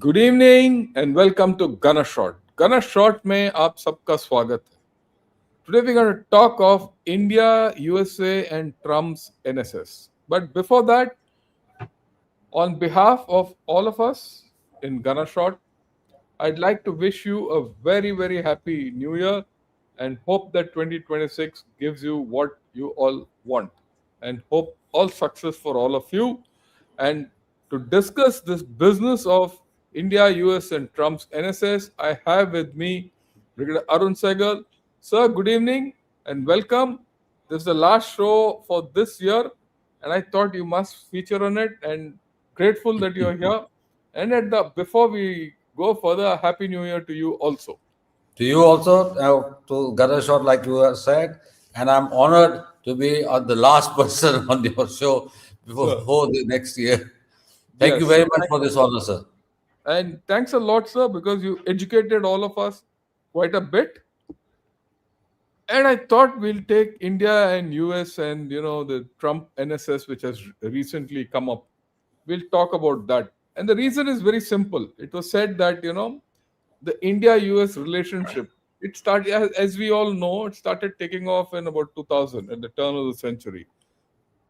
Good evening and welcome to गना शॉट। गना शॉट में आप सबका स्वागत है। Today we're going to talk of India, USA and Trump's NSS. But before that, on behalf of all of us in Gana Shot, I'd like to wish you a very, very happy new year and hope that 2026 gives you what you all want. And hope all success for all of you. And to discuss this business of India, US, and Trump's NSS, I have with me Brig Arun Sahgal. Sir, good evening and welcome. This is the last show for this year, and I thought you must feature on it. And grateful that you're here. And before we go further, a happy new year to you also. To you also, to Ganesh, like you have said, and I'm honored to be the last person on your show Sir, before the next year. Thank you yes, very much for this honor, sir. and thanks a lot, sir, because you educated all of us quite a bit. And I thought we'll take India and US and the Trump NSS, which has recently come up. We'll talk about that. And the reason is very simple. It was said that the India-US relationship, it started, as we all know, it started taking off in about 2000 at the turn of the century.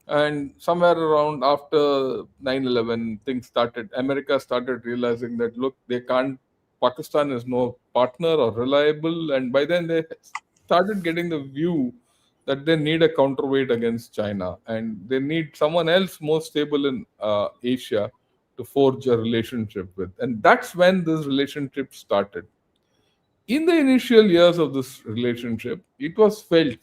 And somewhere around after 9/11, things started, America started realizing that, look, they can't, Pakistan is no partner or reliable. And by then they started getting the view that they need a counterweight against China and they need someone else more stable in Asia to forge a relationship with. And that's when this relationship started. In the initial years of this relationship, it was felt,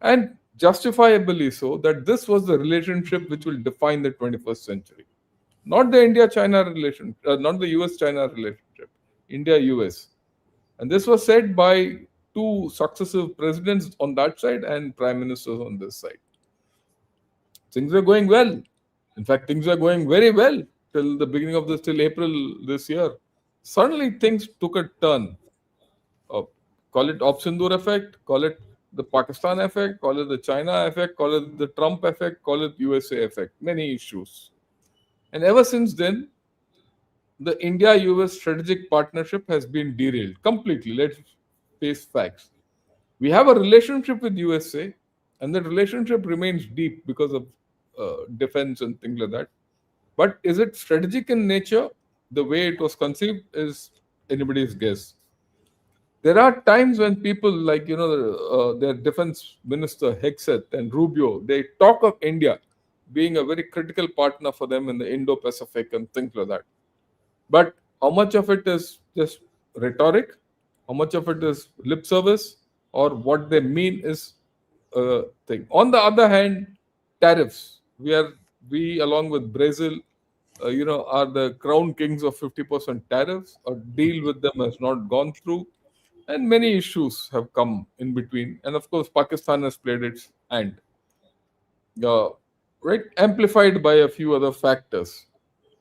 and justifiably so, that this was the relationship which will define the 21st century. Not the India China relationship, not the US China relationship, India US. And this was said by two successive presidents on that side and prime ministers on this side. Things were going well. In fact, things were going very well till the beginning of this, till April this year. Suddenly, things took a turn. Uh, Call it Opsindur effect, call it the Pakistan effect, call it the China effect, call it the Trump effect, call it USA effect. Many issues. And ever since then, the India-US strategic partnership has been derailed completely. Let's face facts. We have a relationship with USA, and that relationship remains deep because of defense and things like that. But is it strategic in nature? The way it was conceived is anybody's guess. There are times when people like their defense minister Hexeth and Rubio, they talk of India being a very critical partner for them in the Indo-Pacific and things like that. But how much of it is just rhetoric? How much of it is lip service? Or what they mean is a thing. On the other hand, tariffs. We along with Brazil, are the crown kings of 50% tariffs. A deal with them has not gone through, and many issues have come in between. And of course, Pakistan has played its hand, uh, right? Amplified by a few other factors.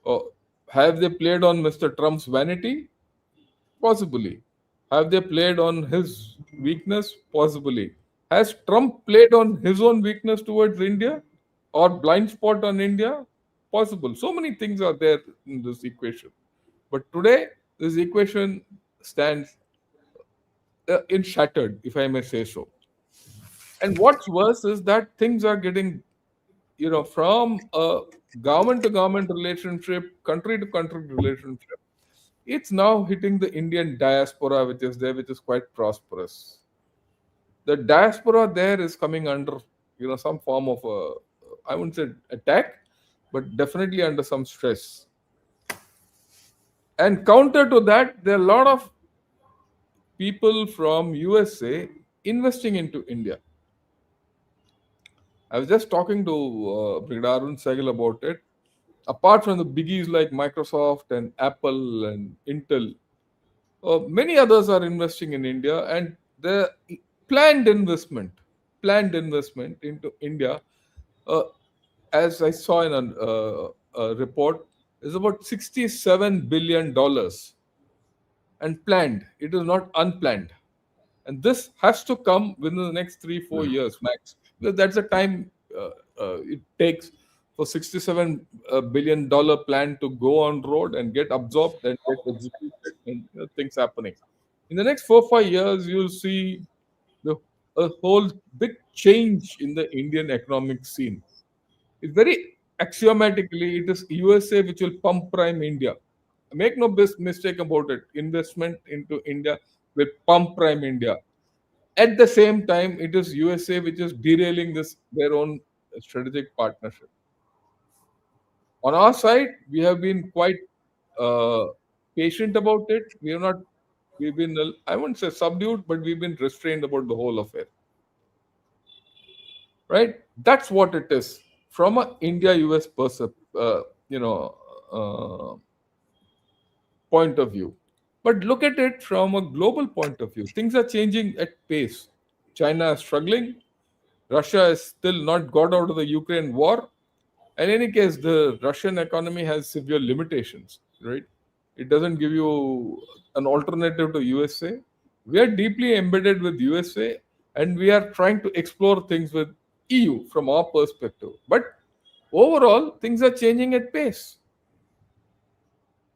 Uh, have they played on Mr. Trump's vanity? Possibly. Have they played on his weakness? Possibly. Has Trump played on his own weakness towards India or blind spot on India? Possible. So many things are there in this equation. But today, this equation stands in shattered, if I may say so. And what's worse is that things are getting, from a government to government relationship, country to country relationship, it's now hitting the Indian diaspora, which is there, which is quite prosperous. The diaspora there is coming under, some form of I wouldn't say attack, but definitely under some stress. And counter to that, there are a lot of people from USA investing into India. I was just talking to Brig Arun Sahgal about it. Apart from the biggies like Microsoft and Apple and Intel, many others are investing in India, and the planned investment, planned investment into India, uh, as I saw in a report, is about $67 billion, and planned. It is not unplanned, and this has to come within the next 3 4 years max, because that's the time it takes for $67 billion plan to go on road and get absorbed and get executed, and things happening. In the next 4 5 years, you'll see the a whole big change in the Indian economic scene. It's very axiomatically, it is USA which will pump prime India. Make no mistake about it. Investment into India will pump prime India. At the same time, it is USA which is derailing this their own strategic partnership. On our side, we have been quite uh, patient about it. We have not. We've been, I wouldn't say subdued, but we've been restrained about the whole affair. Right? That's what it is from a India-US uh, point of view. But look at it from a global point of view. Things are changing at pace. China is struggling. Russia has still not got out of the Ukraine war. In any case, the Russian economy has severe limitations, right? It doesn't give you an alternative to USA. We are deeply embedded with USA, and we are trying to explore things with EU from our perspective. But overall, things are changing at pace.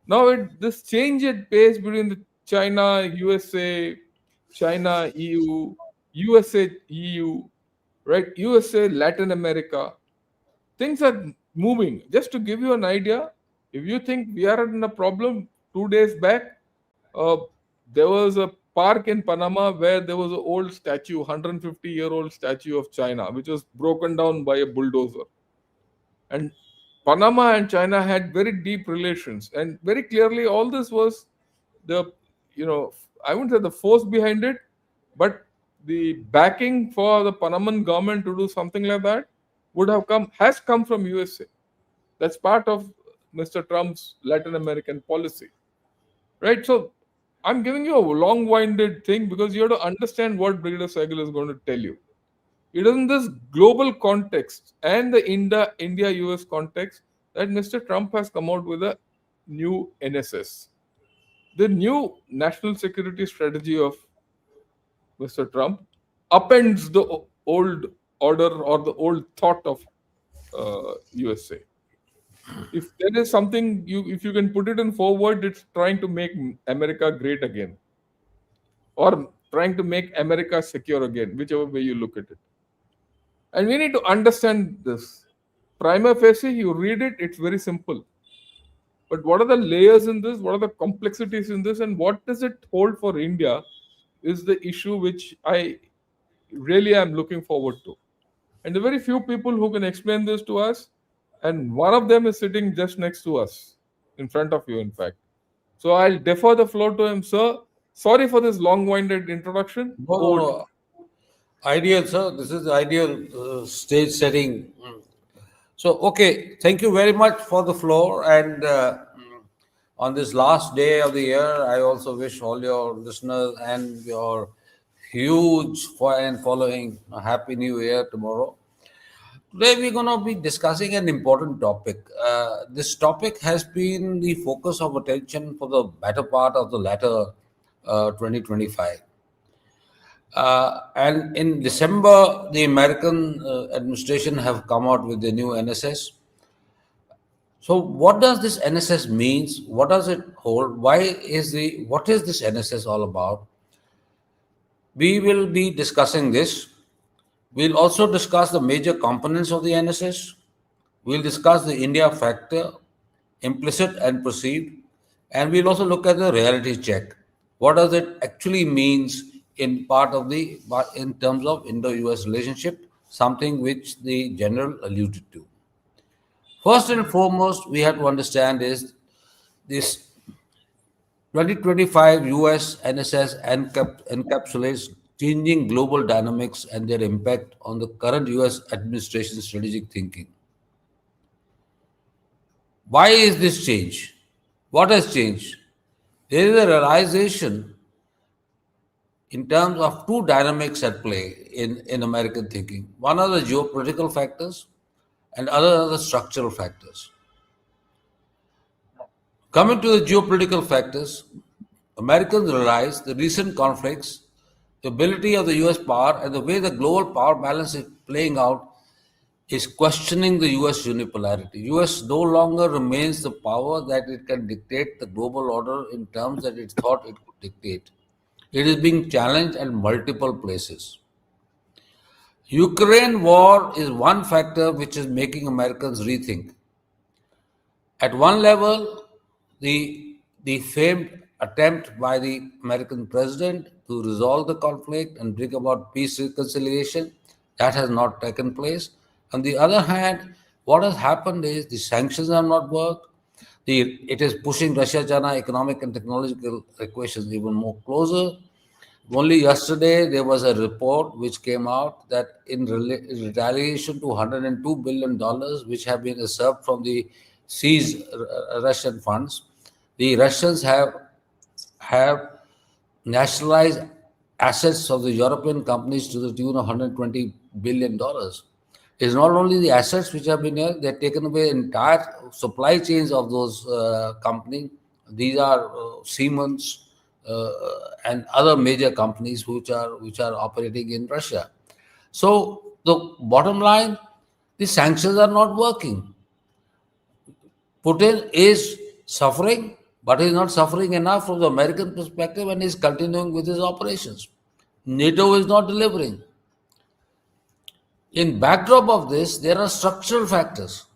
Now, this change at pace between the China, USA, China, EU, USA, EU, right? USA, Latin America, things are moving. Just to give you an idea, if you think we are in a problem, 2 days back, uh, there was a park in Panama where there was an old statue, 150-year-old statue of China, which was broken down by a bulldozer. And Panama and China had very deep relations, and very clearly, all this was the, I wouldn't say the force behind it, but the backing for the Panaman government to do something like that has come from USA. That's part of Mr. Trump's Latin American policy, right? So I'm giving you a long-winded thing because you have to understand what Brigadier Sahgal is going to tell you. It is in this global context and the India US context that Mr. Trump has come out with a new NSS. The new national security strategy of Mr. Trump upends the old order or the old thought of USA. If there is something if you can put it in forward, it's trying to make America great again, or trying to make America secure again, whichever way you look at it. And we need to understand this. Prima facie, you read it, it's very simple. But what are the layers in this? What are the complexities in this? And what does it hold for India is the issue which I really am looking forward to. And there are very few people who can explain this to us. And one of them is sitting just next to us, in front of you, in fact. So I'll defer the floor to him, sir. Sorry for this long winded introduction. No, no, no. Ideal, sir. This is the ideal stage setting. So, okay, thank you very much for the floor. And on this last day of the year, I also wish all your listeners and your huge fan following a happy new year tomorrow. Today, we're going to be discussing an important topic. This topic has been the focus of attention for the better part of the latter 2025. And in December, the American administration have come out with the new NSS. So, what does this NSS means? What does it hold? What is this NSS all about? We will be discussing this. We'll also discuss the major components of the NSS. We'll discuss the India factor, implicit and perceived, and we'll also look at the reality check. What does it actually means in terms of Indo-US relationship? Something which the general alluded to. First and foremost, we have to understand is this 2025 US NSS encapsulates changing global dynamics and their impact on the current US administration's strategic thinking. Why is this change? What has changed? There is a realization in terms of two dynamics at play in American thinking. One are the geopolitical factors and other are the structural factors. Coming to the geopolitical factors, Americans realize the recent conflicts, the ability of the US power, and the way the global power balance is playing out is questioning the US unipolarity. US no longer remains the power that it can dictate the global order in terms that it thought it could dictate. It is being challenged at multiple places. Ukraine war is one factor which is making Americans rethink. At one level, the famed attempt by the American president to resolve the conflict and bring about peace reconciliation, that has not taken place. On the other hand, what has happened is the sanctions have not worked. It is pushing Russia-China economic and technological equations even more closer. Only yesterday, there was a report which came out that in retaliation to $102 billion, which have been reserved from the seized Russian funds, the Russians have nationalized assets of the European companies to the tune of $120 billion. It's not only the assets which have been here, they've taken away entire supply chains of those companies. These are Siemens uh, and other major companies which are operating in Russia. So the bottom line, the sanctions are not working. Putin is suffering, but he is not suffering enough from the American perspective and is continuing with his operations. NATO is not delivering. In backdrop of this, there are structural factors.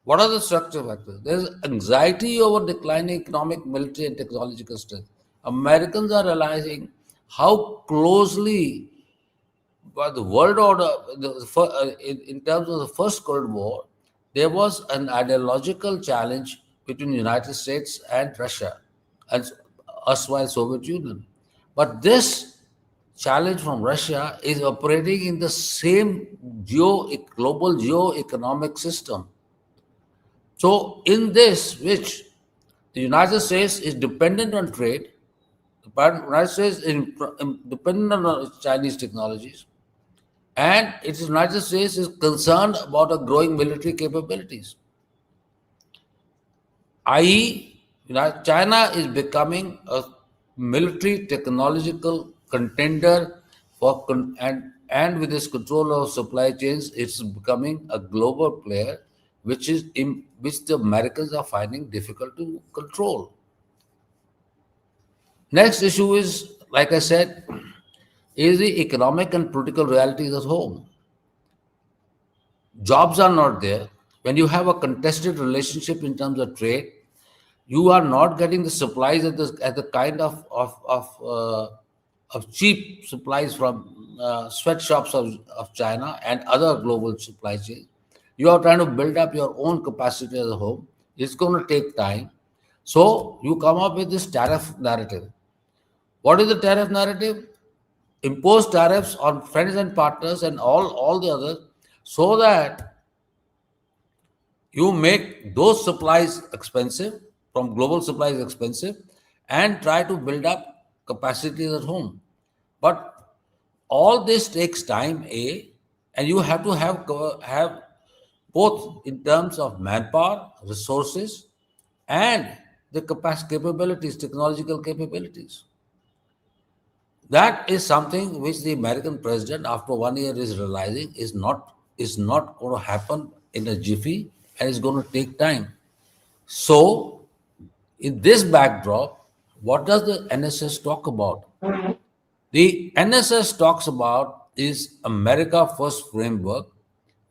What are the structural factors? There is anxiety over declining economic, military, and technological strength. Americans are realizing how closely, by the world order, in terms of the First Cold War, there was an ideological challenge between the United States and Russia, and erstwhile Soviet Union. But this challenge from Russia is operating in the same global geo-economic system. So, in this, which the United States is dependent on trade, the United States is dependent on Chinese technologies, and its United States is concerned about a growing military capabilities. I.e., China is becoming a military technological contender and with its control of supply chains, it's becoming a global player, which the Americans are finding difficult to control. Next issue is, like I said, is the economic and political realities at home. Jobs are not there. When you have a contested relationship in terms of trade, you are not getting the supplies at the kind of cheap supplies from sweatshops of China and other global supply chains. You are trying to build up your own capacity as a home. It's going to take time. So you come up with this tariff narrative. What is the tariff narrative? Impose tariffs on friends and partners and all the others so that you make those supplies expensive, from global supplies expensive, and try to build up capacities at home. But all this takes time, and you have to have both in terms of manpower, resources, and the capabilities, technological capabilities. That is something which the American president, after 1 year, is realizing is not going to happen in a jiffy, and it's going to take time. So, in this backdrop, what does the NSS talk about? The NSS talks about is America First framework,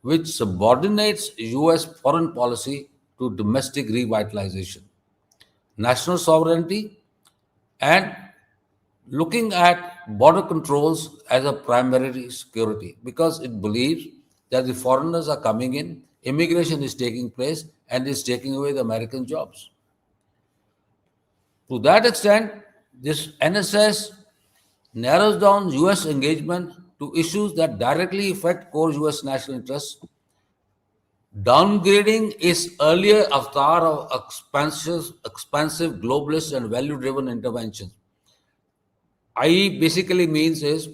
which subordinates US foreign policy to domestic revitalization, national sovereignty, and looking at border controls as a primary security, because it believes that the foreigners are coming in, immigration is taking place, and is taking away the American jobs. To that extent, this NSS narrows down US engagement to issues that directly affect core US national interests, downgrading its earlier avatar of expansive globalist and value-driven interventions. I basically means is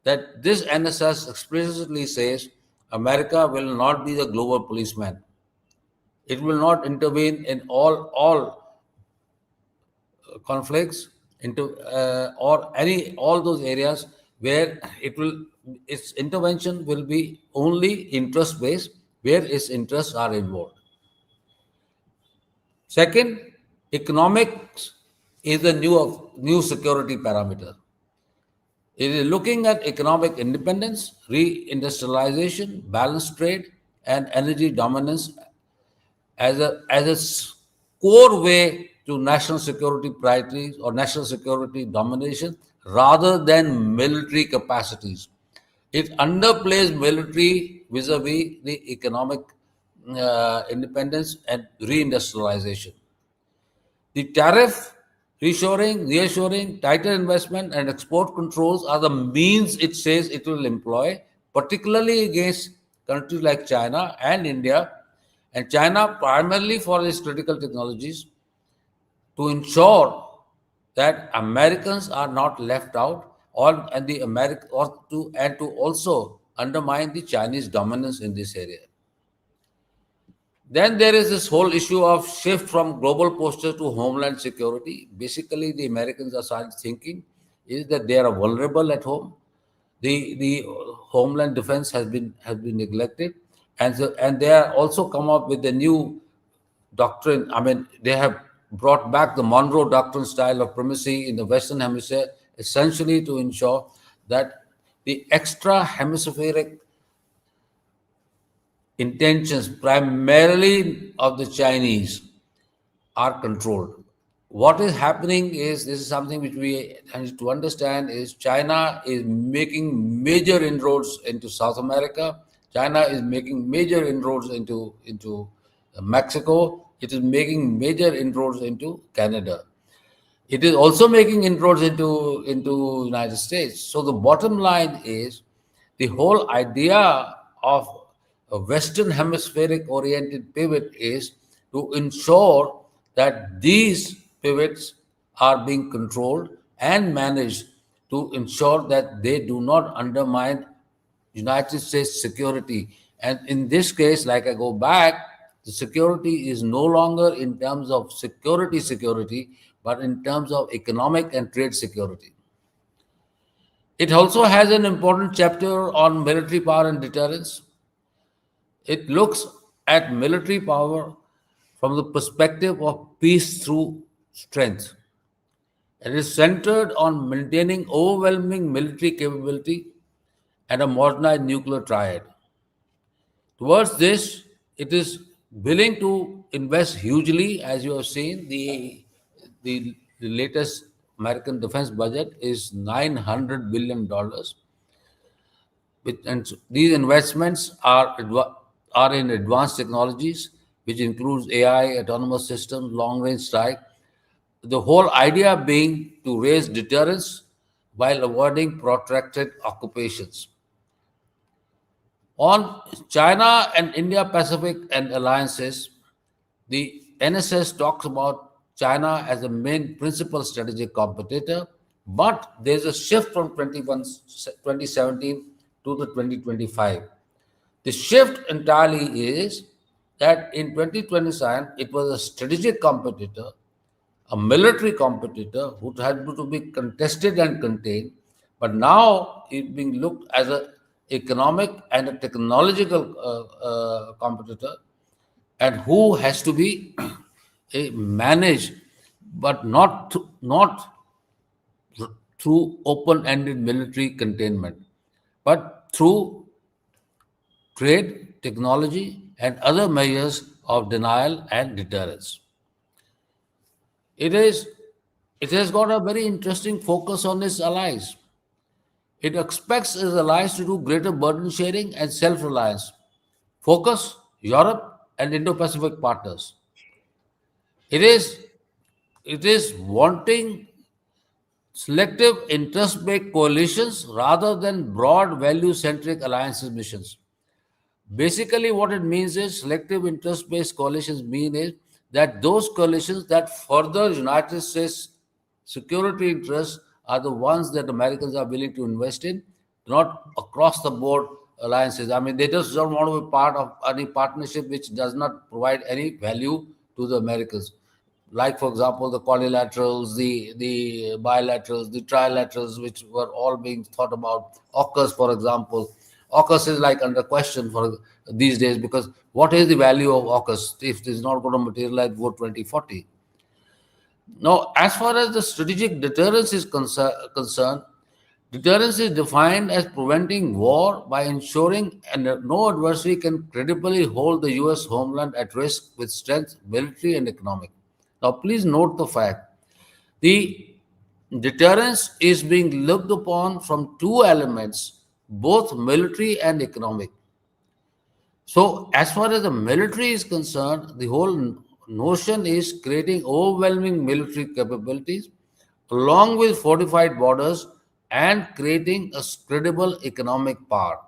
that this NSS explicitly says America will not be the global policeman. It will not intervene in all conflicts into or any all those areas where its intervention will be only interest based where its interests are involved. Second, economics is the new security parameter. It is looking at economic independence, reindustrialization, balanced trade, and energy dominance as its core way to national security priorities or national security domination rather than military capacities. It underplays military vis-a-vis the economic independence and reindustrialization. The tariff, reshoring, nearshoring, tighter investment, and export controls are the means it says it will employ, particularly against countries like China and India, and China primarily for its critical technologies, to ensure that Americans are not left out, or and the America or to and to also undermine the Chinese dominance in this area. Then there is this whole issue of shift from global posture to homeland security. Basically, the Americans are starting thinking is that they are vulnerable at home. The homeland defense has been neglected, and they are also come up with the new doctrine. I mean, they have brought back the Monroe Doctrine style of primacy in the Western Hemisphere, essentially to ensure that the extra hemispheric intentions, primarily of the Chinese, are controlled. What is happening is this is something which we need to understand is China is making major inroads into South America. China is making major inroads into Mexico. It is making major inroads into Canada. It is also making inroads into United States. So the bottom line is the whole idea of a Western hemispheric oriented pivot is to ensure that these pivots are being controlled and managed to ensure that they do not undermine United States security. And in this case, like I go back, the security is no longer in terms of security, but in terms of economic and trade security. It also has an important chapter on military power and deterrence. It looks at military power from the perspective of peace through strength. It is centered on maintaining overwhelming military capability and a modernized nuclear triad. Towards this, it is willing to invest hugely, as you have seen. The latest American defense budget is $900 billion. And these investments are in advanced technologies, which includes AI, autonomous systems, long range strike. The whole idea being to raise deterrence while avoiding protracted occupations. On China and India Pacific and alliances, the NSS talks about China as a main principal strategic competitor, but there's a shift from 2017 to the 2025. The shift entirely is that in 2027 it was a strategic competitor, a military competitor who had to be contested and contained, but now it being looked as an economic and a technological competitor, and who has to be managed, but not through open-ended military containment, but through trade, technology, and other measures of denial and deterrence. It is it has got a very interesting focus on its allies. It expects its allies to do greater burden sharing and self-reliance. Focus Europe and Indo-Pacific partners. It is it is wanting selective interest-based coalitions rather than broad value-centric alliances missions. Basically, what it means is selective interest-based coalitions mean is that those coalitions that further United States security interests are the ones that Americans are willing to invest in, not across the board alliances. I mean, they just don't want to be part of any partnership which does not provide any value to the Americans. Like, for example, the quadrilaterals, the bilaterals, the trilaterals, which were all being thought about. AUKUS, for example, AUKUS is like under question for these days, because what is the value of AUKUS if it is not going to materialize before 2040? Now, as far as the strategic deterrence is concerned, deterrence is defined as preventing war by ensuring and no adversary can credibly hold the US homeland at risk with strength, military, and economic. Now, please note the fact the deterrence is being looked upon from two elements, both military and economic. So, as far as the military is concerned, the whole notion is creating overwhelming military capabilities along with fortified borders and creating a credible economic power.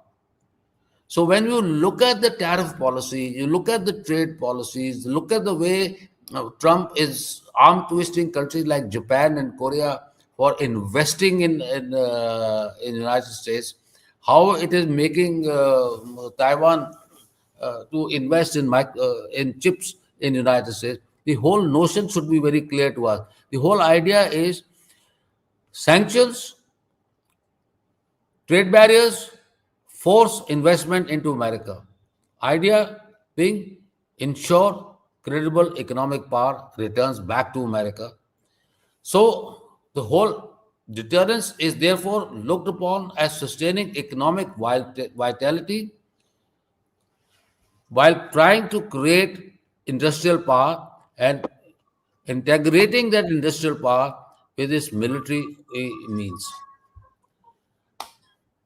So when you look at the tariff policy, you look at the trade policies, look at the way Trump is arm twisting countries like Japan and Korea for investing in United States, how it is making Taiwan to invest in chips in United States. The whole notion should be very clear to us. The whole idea is sanctions, trade barriers, force investment into America. Idea being ensure credible economic power returns back to America. So the whole deterrence is therefore looked upon as sustaining economic vitality while trying to create industrial power and integrating that industrial power with its military means.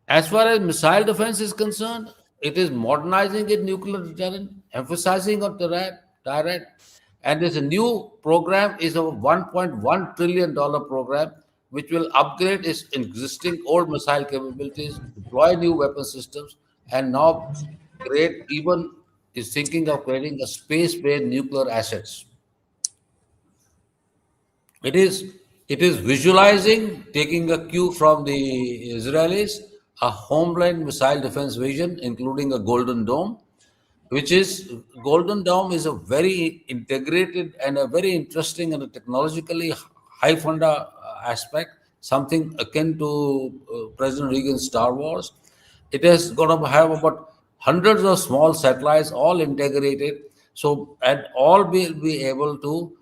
As far as missile defense is concerned, it is modernizing its nuclear deterrent, emphasizing on direct, and this new program is a $1.1 trillion program which will upgrade its existing old missile capabilities, deploy new weapon systems, and now create even is thinking of creating a space-based nuclear assets. It is it is visualizing, taking a cue from the Israelis, a homeland missile defense vision, including a golden dome, which is golden dome is a very integrated and a very interesting and a technologically high funda aspect, something akin to President Reagan's Star Wars. It is going to have about hundreds of small satellites, all integrated, so and all will be able to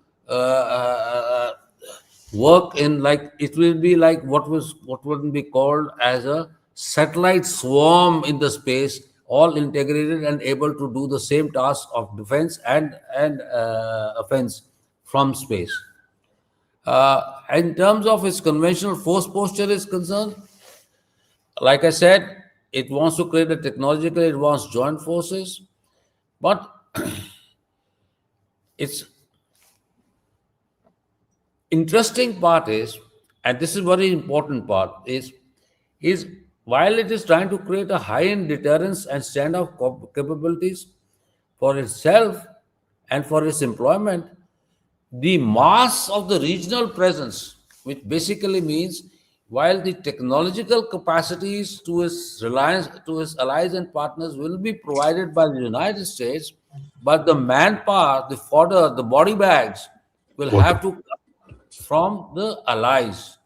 work in, like it will be like what would be called as a satellite swarm in the space, all integrated and able to do the same task of defense and offense from space. In terms of its conventional force posture is concerned, like I said, it wants to create a technologically advanced joint forces, but its interesting part is, and this is very important part, is while it is trying to create a high-end deterrence and standoff capabilities for itself and for its employment, the mass of the regional presence, which basically means while the technological capacities to its reliance to its allies and partners will be provided by the United States, but the manpower, the fodder, the body bags will have to come from the allies.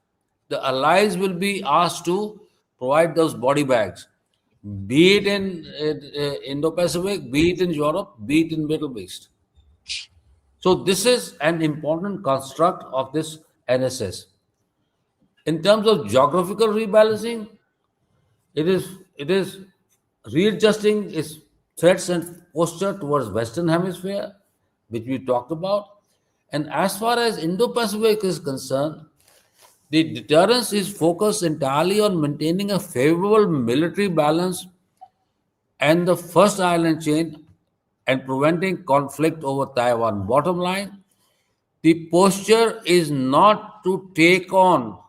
The allies will be asked to provide those body bags, be it in Indo-Pacific, be it in Europe, be it in Middle East. So this is an important construct of this NSS. In terms of geographical rebalancing, it is readjusting its threats and posture towards Western Hemisphere, which we talked about. And as far as Indo-Pacific is concerned, the deterrence is focused entirely on maintaining a favorable military balance and the first island chain and preventing conflict over Taiwan. Bottom line, the posture is not to take on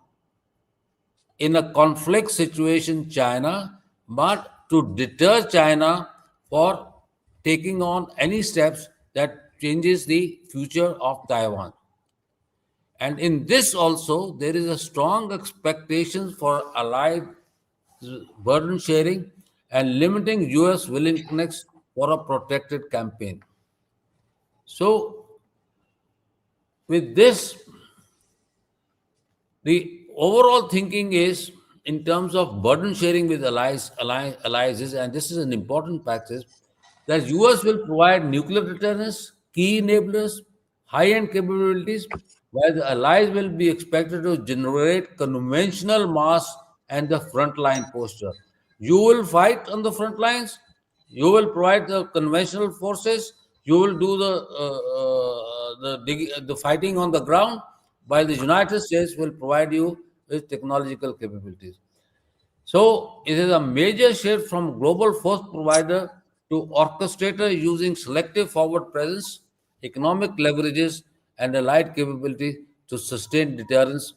in a conflict situation China, but to deter China for taking on any steps that changes the future of Taiwan. And in this also, there is a strong expectation for allied burden sharing and limiting US willingness for a protected campaign. So, with this, the overall thinking is in terms of burden sharing with allies, and this is an important practice, that US will provide nuclear deterrence, key enablers, high-end capabilities, while the allies will be expected to generate conventional mass and the frontline posture. You will fight on the front lines, you will provide the conventional forces, you will do the fighting on the ground, while the United States will provide you with technological capabilities. So it is a major shift from global force provider to orchestrator using selective forward presence, economic leverages, and allied capability to sustain deterrence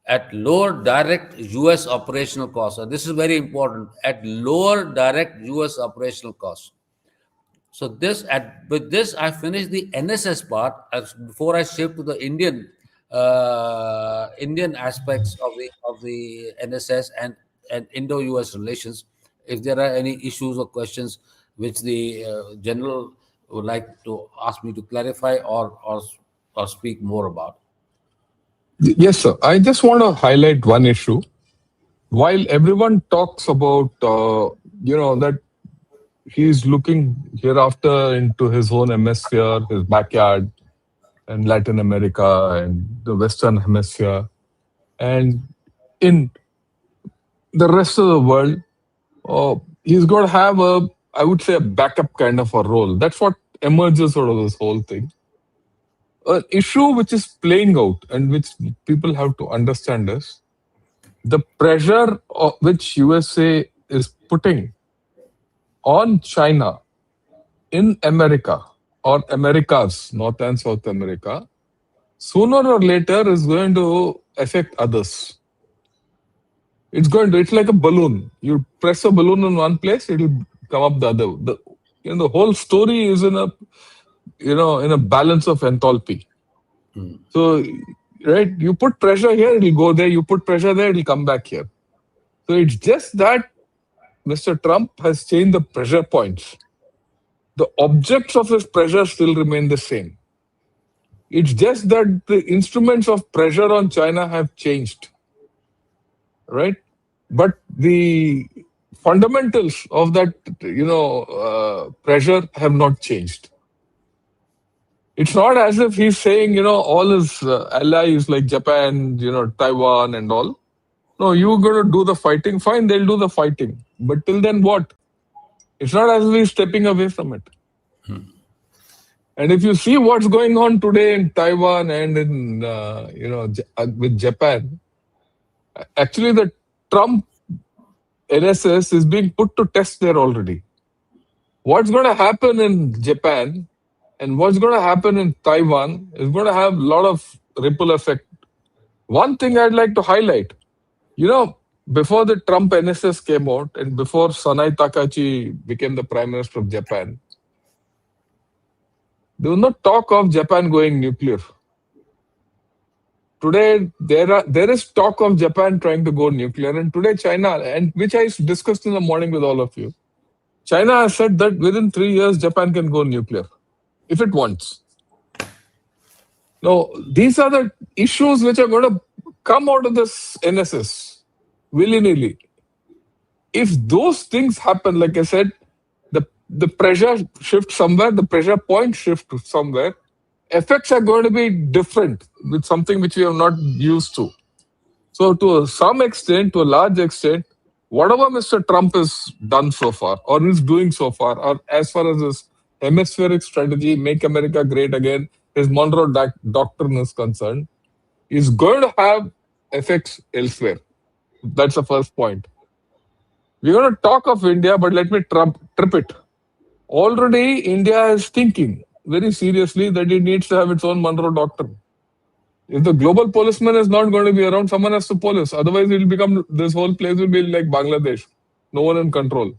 at lower direct US operational costs. And this is very important, at lower direct US operational costs. So with this I finished the NSS part before I shift to the Indian aspects of the NSS and Indo-US relations. If there are any issues or questions which the general would like to ask me to clarify or speak more about. Yes, sir. I just want to highlight one issue. While everyone talks about, that he's looking hereafter into his own hemisphere, his backyard, and Latin America and the Western Hemisphere, and in the rest of the world, he's going to have I would say, a backup kind of a role. That's what emerges out of this whole thing. An issue which is playing out and which people have to understand is the pressure which USA is putting on China in America or Americas, North and South America, sooner or later is going to affect others. It's like a balloon. You press a balloon in one place, it'll come up the other. The whole story is in a balance of enthalpy. So, right, you put pressure here, it'll go there. You put pressure there, it'll come back here. So it's just that Mr. Trump has changed the pressure points. The objects of his pressure still remain the same. It's just that the instruments of pressure on China have changed, right? But the fundamentals of that, pressure have not changed. It's not as if he's saying, all his allies like Japan, Taiwan and all. No, you're going to do the fighting. Fine, they'll do the fighting. But till then, what? It's not as if he's stepping away from it. And if you see what's going on today in Taiwan and in, with Japan, actually the Trump NSS is being put to test there already. What's going to happen in Japan and what's going to happen in Taiwan is going to have a lot of ripple effect. One thing I'd like to highlight, before the Trump NSS came out and before Sanai Takachi became the Prime Minister of Japan, there was no talk of Japan going nuclear. Today, there is talk of Japan trying to go nuclear, and today China, and which I discussed in the morning with all of you, China has said that within 3 years, Japan can go nuclear, if it wants. Now, these are the issues which are going to come out of this NSS, willy-nilly. If those things happen, like I said, the pressure shift somewhere, the pressure point shift somewhere, effects are going to be different with something which we are not used to. So to some extent, to a large extent, whatever Mr. Trump has done so far or is doing so far, or as far as his hemispheric strategy, make America great again, his Monroe Doctrine is concerned, is going to have effects elsewhere. That's the first point. We're going to talk of India, but let me trip it. Already, India is thinking very seriously that it needs to have its own Monroe Doctrine. If the global policeman is not going to be around, someone has to police. Otherwise, this whole place will be like Bangladesh. No one in control.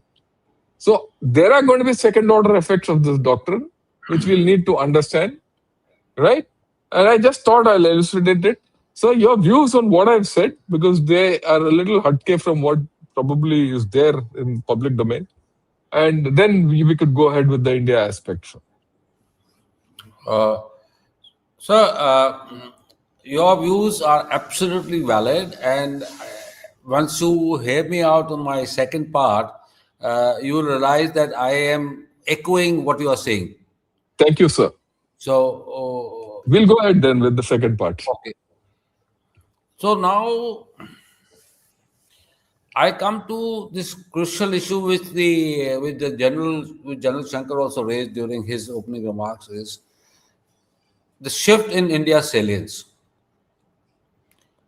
So there are going to be second order effects of this doctrine, which we'll need to understand, right? And I just thought I'll elucidate it. So your views on what I've said, because they are a little hatke from what probably is there in public domain. And then we could go ahead with the India aspect. Sir, your views are absolutely valid, and once you hear me out on my second part, you will realize that I am echoing what you are saying. Thank you, sir. So, We'll go ahead then with the second part. okay. So now I come to this crucial issue which General Shankar also raised during his opening remarks is the shift in India's salience.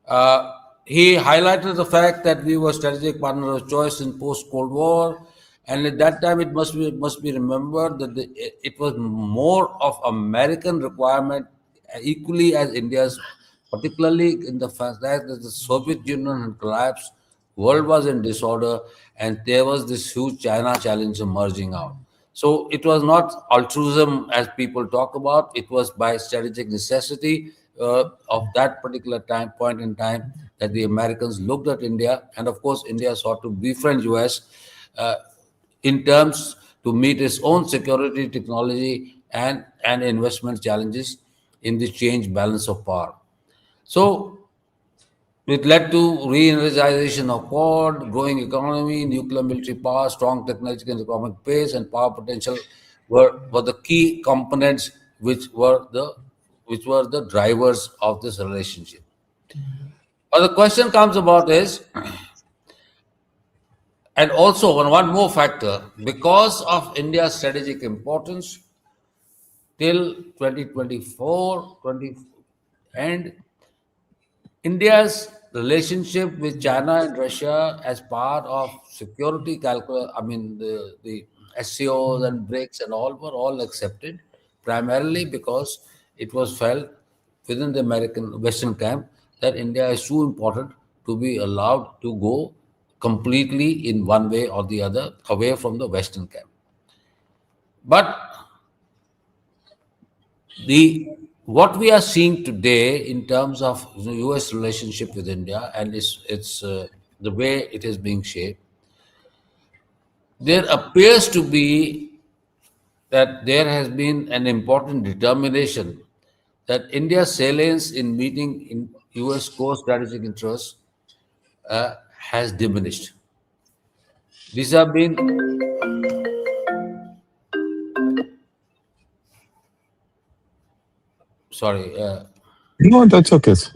Uh, he highlighted the fact that we were strategic partner of choice in post-Cold War, and at that time it must be remembered that it was more of American requirement equally as India's, particularly in the fact that the Soviet Union had collapsed, world was in disorder, and there was this huge China challenge emerging out. So it was not altruism as people talk about. It was by strategic necessity of that particular time point in time that the Americans looked at India, and of course India sought to befriend US uh, in terms to meet its own security, technology, and investment challenges in the change balance of power. So it led to re-energization of Quad, growing economy, nuclear military power, strong technological and economic base, and power potential were the key components which were the drivers of this relationship. But the question comes about is, and also one more factor, because of India's strategic importance till 2024, 20, and India's relationship with China and Russia as part of security calculus, I mean, the SCOs and BRICS and all were all accepted, primarily because it was felt within the American Western camp that India is too important to be allowed to go completely in one way or the other away from the Western camp. But the what we are seeing today in terms of the U.S. relationship with India and its the way it is being shaped, there appears to be that there has been an important determination that India's salience in meeting in U.S. core strategic interests has diminished. These have been sorry, No, that's okay, sir.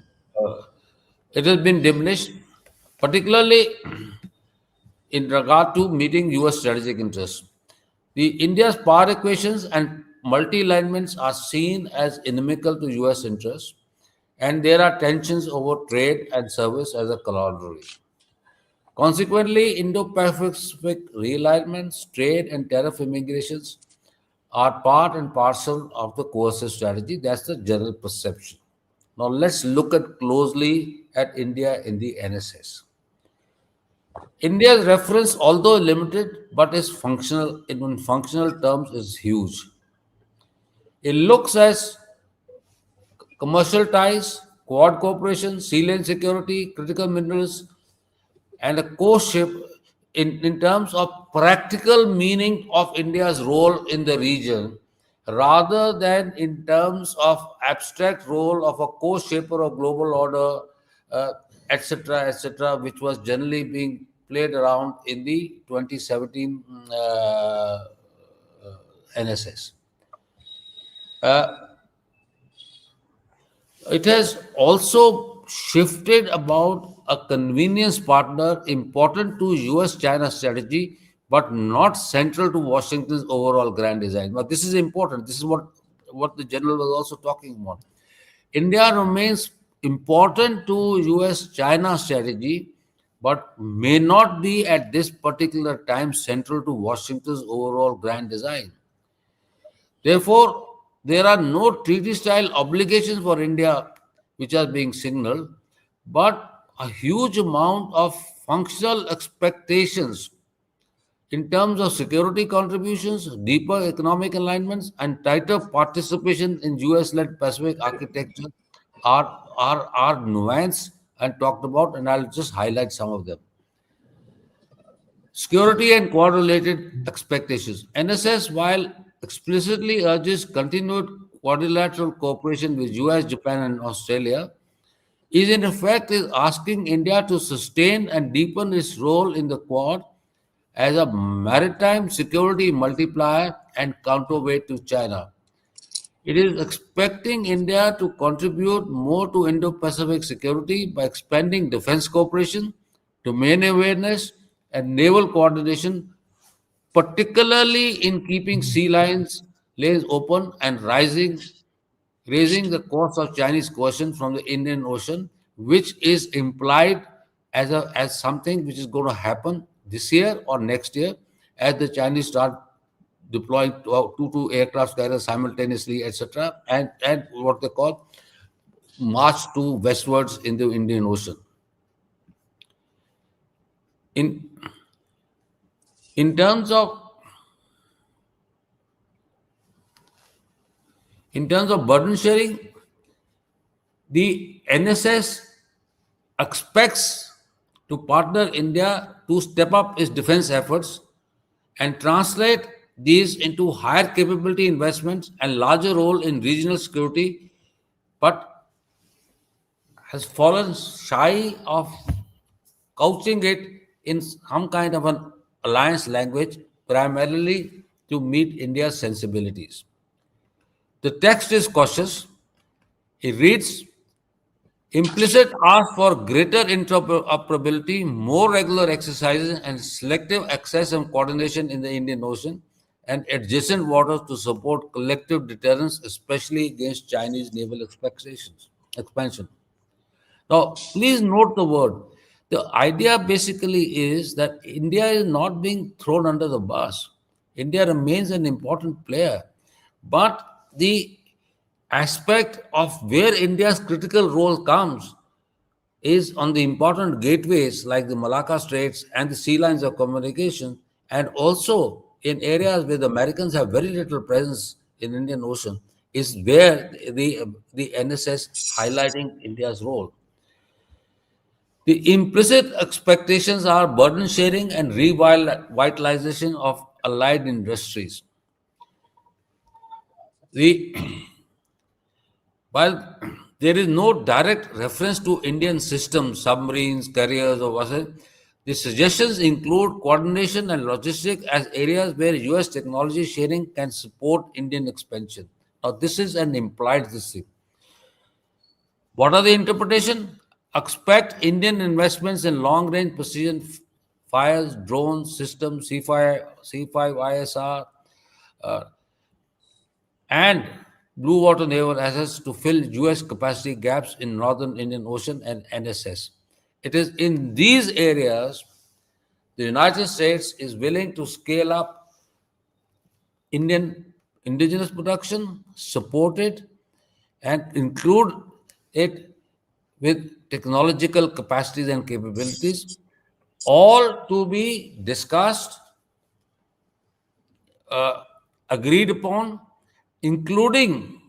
it has been diminished, particularly in regard to meeting U.S. strategic interests. The India's power equations and multi-alignments are seen as inimical to U.S. interests, and there are tensions over trade and service as a corollary. Consequently, Indo-Pacific realignments, trade, and tariff immigrations are part and parcel of the coercive strategy. That's the general perception. Now, let's look at closely at India in the NSS. India's reference, although limited, but is functional in functional terms, is huge. It looks as commercial ties, quad cooperation, sea lane security, critical minerals, and a co-ship in terms of practical meaning of India's role in the region, rather than in terms of abstract role of a co-shaper of global order, uh, etc., which was generally being played around in the 2017 NSS. Uh, It has also shifted about a convenience partner important to US China strategy, but not central to Washington's overall grand design. But this is important. This is what the general was also talking about. India remains important to US China strategy, but may not be at this particular time central to Washington's overall grand design. Therefore, there are no treaty style obligations for India which are being signaled, but a huge amount of functional expectations in terms of security contributions, deeper economic alignments, and tighter participation in US led Pacific architecture are nuanced and talked about, and I'll just highlight some of them. Security and quad-related expectations. NSS, while explicitly urges continued quadrilateral cooperation with US, Japan, and Australia, is in effect is asking India to sustain and deepen its role in the Quad as a maritime security multiplier and counterweight to China. It is expecting India to contribute more to Indo Pacific security by expanding defense cooperation, domain awareness, and naval coordination, particularly in keeping sea lanes open and raising the cost of Chinese coercion from the Indian Ocean, which is implied as something which is going to happen this year or next year as the Chinese start deploying two aircraft carriers simultaneously, etc., and what they call march to westwards in the Indian Ocean. In in terms of in terms of burden sharing, the NSS expects to partner India to step up its defense efforts and translate these into higher capability investments and larger role in regional security, but has fallen shy of couching it in some kind of an alliance language, primarily to meet India's sensibilities. The text is cautious. It reads implicit ask for greater interoperability, more regular exercises, and selective access and coordination in the Indian Ocean and adjacent waters to support collective deterrence, especially against Chinese naval expectations expansion. Now, please note the word. The idea basically is that India is not being thrown under the bus. India remains an important player, but the aspect of where India's critical role comes is on the important gateways like the Malacca Straits and the sea lines of communication, and also in areas where the Americans have very little presence in Indian Ocean, is where the NSS highlighting India's role. The implicit expectations are burden sharing and revitalization of allied industries. The While there is no direct reference to Indian systems, submarines, carriers, or vessels, the suggestions include coordination and logistics as areas where US technology sharing can support Indian expansion. Now, this is an implied this thing. What are the interpretation? Expect Indian investments in long-range precision fires, drones, systems, C5 ISR, uh, and blue water naval assets to fill US capacity gaps in northern Indian Ocean and NSS. It is in these areas the United States is willing to scale up Indian indigenous production, support it, and include it with technological capacities and capabilities, all to be discussed, uh, agreed upon, including,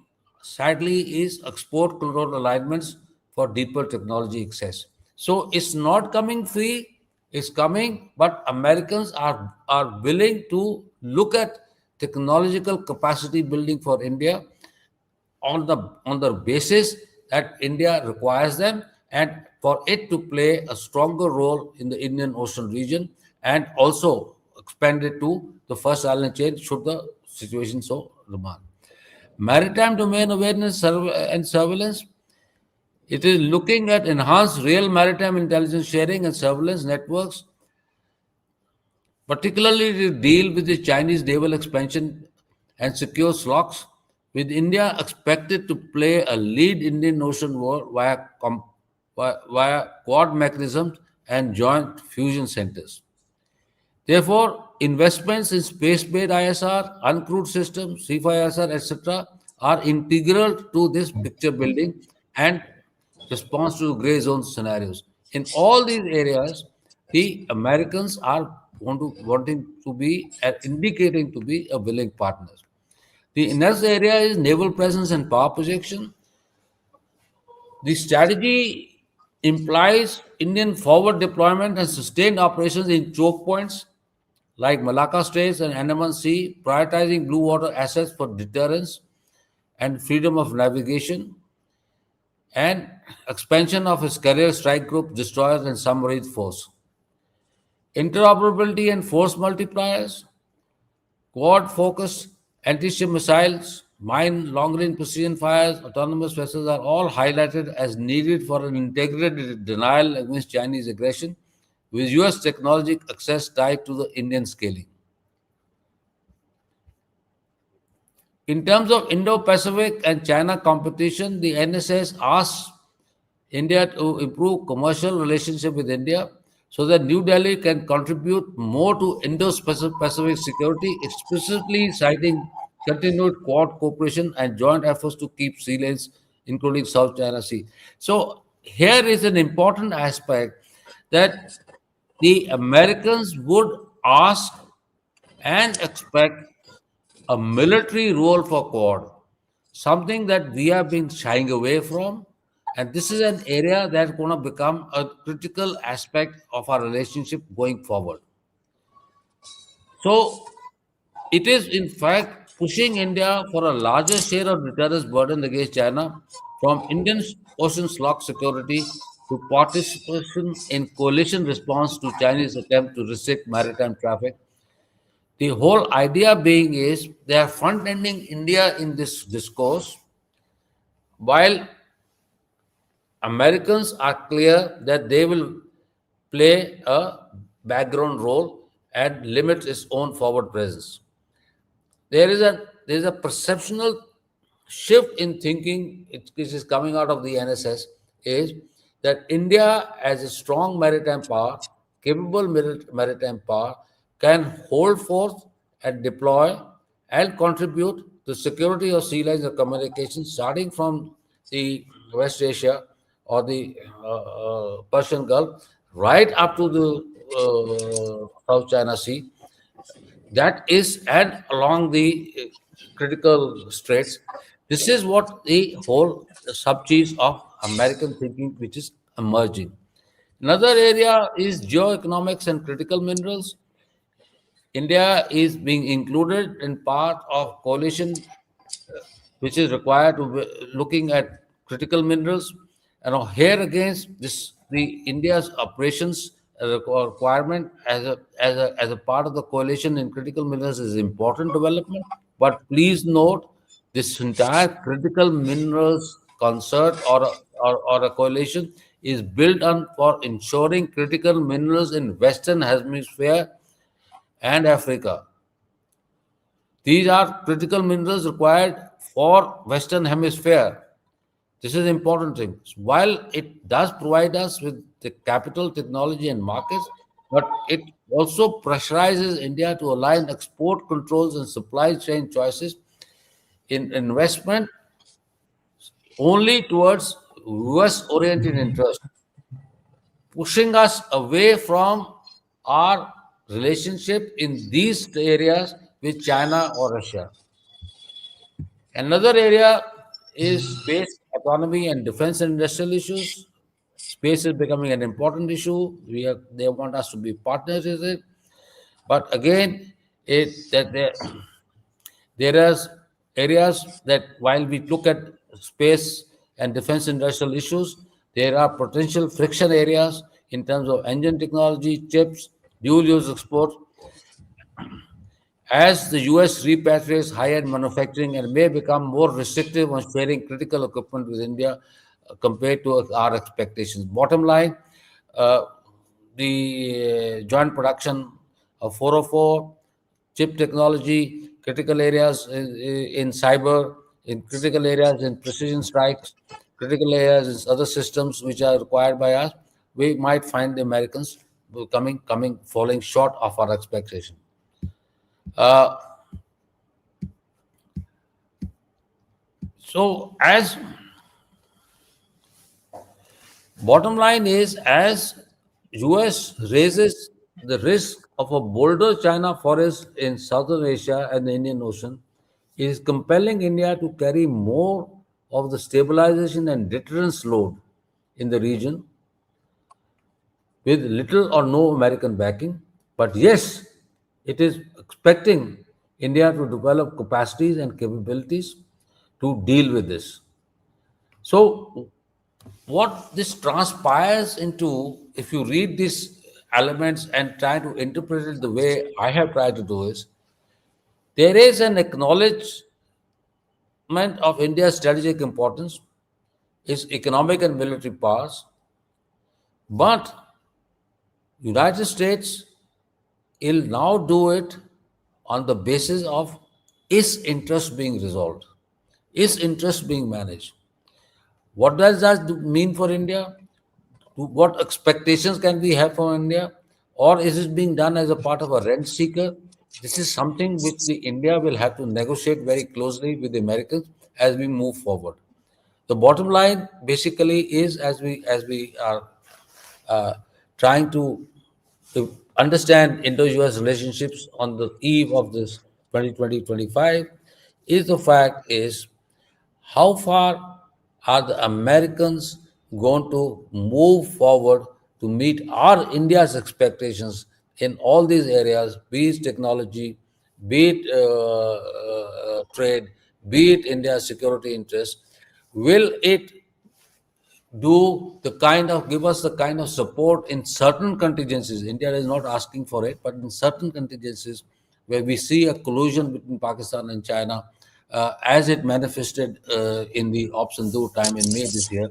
sadly, is export control alignments for deeper technology access. So it's not coming free, it's coming, but Americans are willing to look at technological capacity building for India on the basis that India requires them and for it to play a stronger role in the Indian Ocean region and also expand it to the first island chain should the situation so demand. Maritime domain awareness and surveillance. It is looking at enhanced real maritime intelligence sharing and surveillance networks, particularly to deal with the Chinese naval expansion and secure slocks, with India expected to play a lead Indian Ocean war via Quad mechanisms and joint fusion centers. Therefore, investments in space-based ISR, uncrewed systems, C5ISR, etc., are integral to this picture building and response to gray zone scenarios. In all these areas, the Americans are wanting to be indicating to be a willing partner. The next area is naval presence and power projection. The strategy implies Indian forward deployment and sustained operations in choke points like Malacca Straits and Andaman Sea, prioritizing blue water assets for deterrence and freedom of navigation. and expansion of its carrier strike group, destroyers, and submarine force. Interoperability and force multipliers, quad focused anti-ship missiles, mine long-range precision fires, autonomous vessels are all highlighted as needed for an integrated denial against Chinese aggression, with US technology access tied to the Indian scaling. In terms of Indo-Pacific and China competition, the NSS asks India to improve commercial relationship with India so that New Delhi can contribute more to Indo-Pacific security, explicitly citing continued Quad cooperation and joint efforts to keep sea lanes, including South China Sea. So here is an important aspect that the Americans would ask and expect a military role for Quad, something that we have been shying away from. And this is an area that's going to become a critical aspect of our relationship going forward. So, it is in fact pushing India for a larger share of deterrence burden against China, from Indian Ocean slot security to participation in coalition response to Chinese attempt to restrict maritime traffic. The whole idea being is they are front ending India in this discourse, while Americans are clear that they will play a background role and limit its own forward presence. There is a perceptual shift in thinking which is coming out of the NSS is that India as a strong maritime power, capable maritime power, can hold forth and deploy and contribute to security of sea lines and communications starting from the West Asia or the Persian Gulf right up to the South China Sea, that is and along the critical straits. This is what the whole subgenes of American thinking which is emerging. Another area is geoeconomics and critical minerals. India is being included in part of coalition which is required to be looking at critical minerals. And now here against this, the India's operations requirement as a part of the coalition in critical minerals is important development. But please note, this entire critical minerals concert or a coalition is built on for ensuring critical minerals in Western Hemisphere and Africa. These are critical minerals required for Western Hemisphere. This is important thing. While it does provide us with the capital, technology, and markets, but it also pressurizes India to align export controls and supply chain choices in investment only towards US oriented interest, pushing us away from our relationship in these areas with China or Russia. Another area is space autonomy and defense and industrial issues. Space is becoming an important issue. They want us to be partners with it, but again, it that there are areas that while we look at space and defense industrial issues, there are potential friction areas in terms of engine technology, chips, dual use export, as the US repatriates high end manufacturing and may become more restrictive on sharing critical equipment with India compared to our expectations. Bottom line, uh, the joint production of 404, chip technology, critical areas in cyber, in critical areas in precision strikes, critical areas in other systems which are required by us, we might find the Americans falling short of our expectation. Uh, So, as bottom line is, as US raises the risk of a bolder China forest in Southern Asia and the Indian Ocean, it is compelling India to carry more of the stabilization and deterrence load in the region with little or no American backing. But yes, it is expecting India to develop capacities and capabilities to deal with this. So, What this transpires into, if you read these elements and try to interpret it the way I have tried to do, is there is an acknowledgement of India's strategic importance, its economic and military powers, but United States will now do it on the basis of its interest being resolved, its interest being managed. What does that mean for India? What expectations can we have from India? Or is it being done as a part of a rent seeker? This is something which the India will have to negotiate very closely with the Americans as we move forward. The bottom line basically is, as we are uh, trying to understand Indo-US relationships on the eve of this 2020-25, is the fact is how far are the Americans going to move forward to meet our India's expectations in all these areas, be it technology, be it trade, be it India's security interests? Will it do the kind of give us the kind of support in certain contingencies? India is not asking for it, but in certain contingencies where we see a collusion between Pakistan and China, as it manifested in the Ops and Do time in May this year,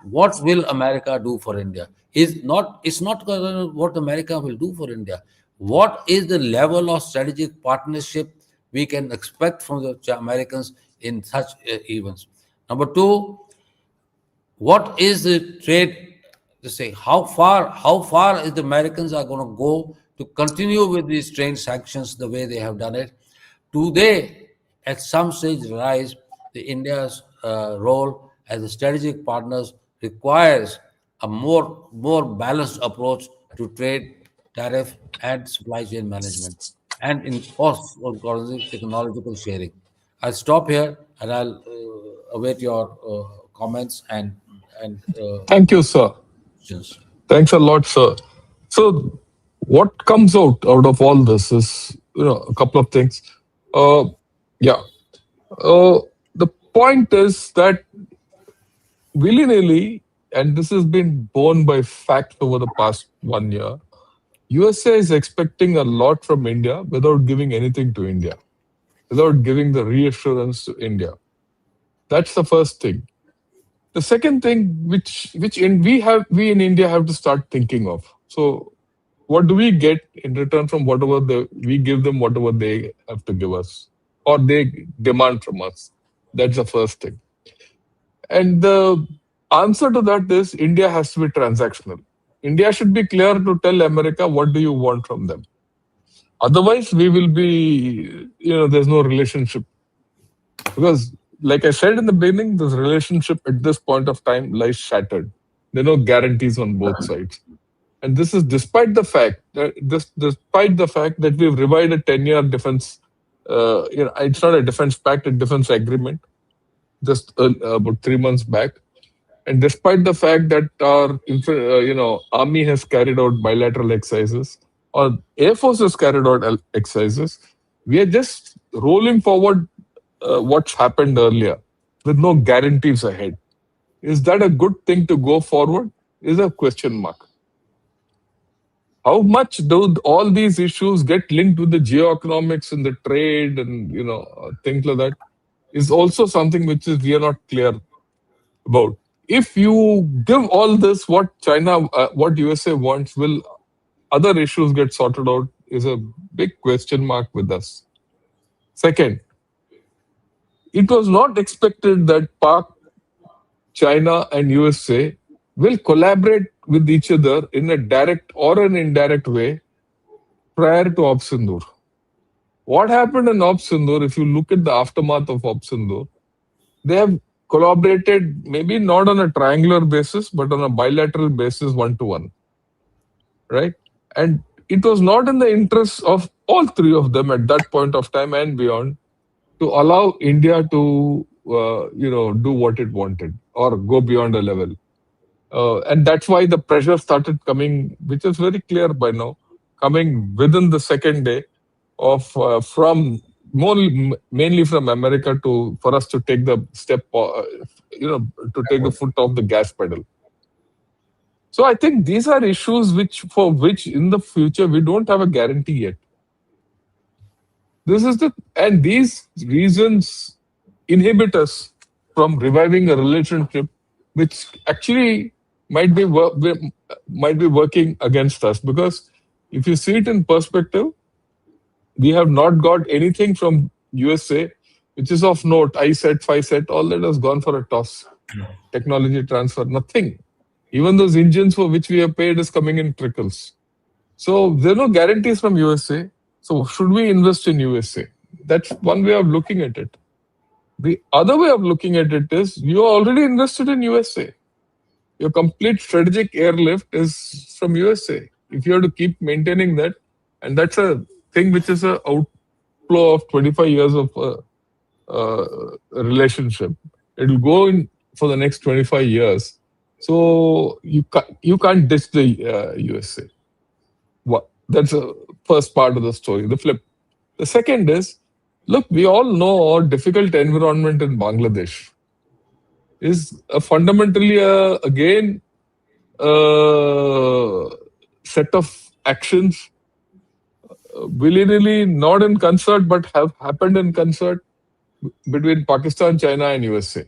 what will America do for India? It's not what America will do for India. What is the level of strategic partnership we can expect from the Americans in such events? Number two, what is the trade to say, how far is the Americans are going to go to continue with these trade sanctions the way they have done it? Do they at some stage realize the India's role as a strategic partners requires a more balanced approach to trade, tariff, and supply chain management, and in cost or technological sharing? I'll stop here and I'll await your comments and Thank you, sir. questions. Thanks a lot, sir. So, what comes out of all this is, a couple of things. Uh, yeah. The point is that willy nilly, and this has been borne by fact over the past 1 year, USA is expecting a lot from India without giving anything to India, without giving the reassurance to India. That's the first thing. The second thing, we in India have to start thinking of. So, what do we get in return from whatever we give them, whatever they have to give us, or they demand from us? That's the first thing. And the answer to that is India has to be transactional. India should be clear to tell America what do you want from them. Otherwise, we will be, there's no relationship. Because, like I said in the beginning, this relationship at this point of time lies shattered. There are no guarantees on both sides. And this is despite the fact that we've revived a 10-year defense. It's not a defense pact, a defense agreement, just about 3 months back. And despite the fact that our army has carried out bilateral exercises, or Air Force has carried out exercises, we are just rolling forward what's happened earlier with no guarantees ahead. Is that a good thing to go forward? Is a question mark. How much do all these issues get linked with the geoeconomics and the trade and things like that? Is also something which is we are not clear about. If you give all this, what USA wants, will other issues get sorted out? Is a big question mark with us. Second, it was not expected that Pak, China, and USA will collaborate with each other in a direct or an indirect way prior to Op Sindoor. What happened in Op Sindoor, if you look at the aftermath of Op Sindoor, they have collaborated maybe not on a triangular basis, but on a bilateral basis, one to one. Right? And it was not in the interest of all three of them at that point of time and beyond to allow India to, do what it wanted or go beyond a level. And that's why the pressure started coming, which is very clear by now, coming within the second day of from more mainly from America to for us to take the step, to take the foot off the gas pedal. So I think these are issues which for which in the future we don't have a guarantee yet. This is the and these reasons inhibit us from reviving a relationship which actually might be might be working against us, because if you see it in perspective, we have not got anything from USA which is of note. I set, 5 set, all that has gone for a toss. Technology transfer, nothing. Even those engines for which we have paid is coming in trickles. So there are no guarantees from USA. So should we invest in USA? That's one way of looking at it. The other way of looking at it is you are already invested in USA. Your complete strategic airlift is from USA. If you have to keep maintaining that, and that's a thing which is a outflow of 25 years of a relationship. It will go in for the next 25 years. So you can't ditch the USA. What? That's the first part of the story. The flip. The second is, look, we all know our difficult environment in Bangladesh is fundamentally again set of actions willy-nilly, not in concert, but have happened in concert between Pakistan, China, and USA.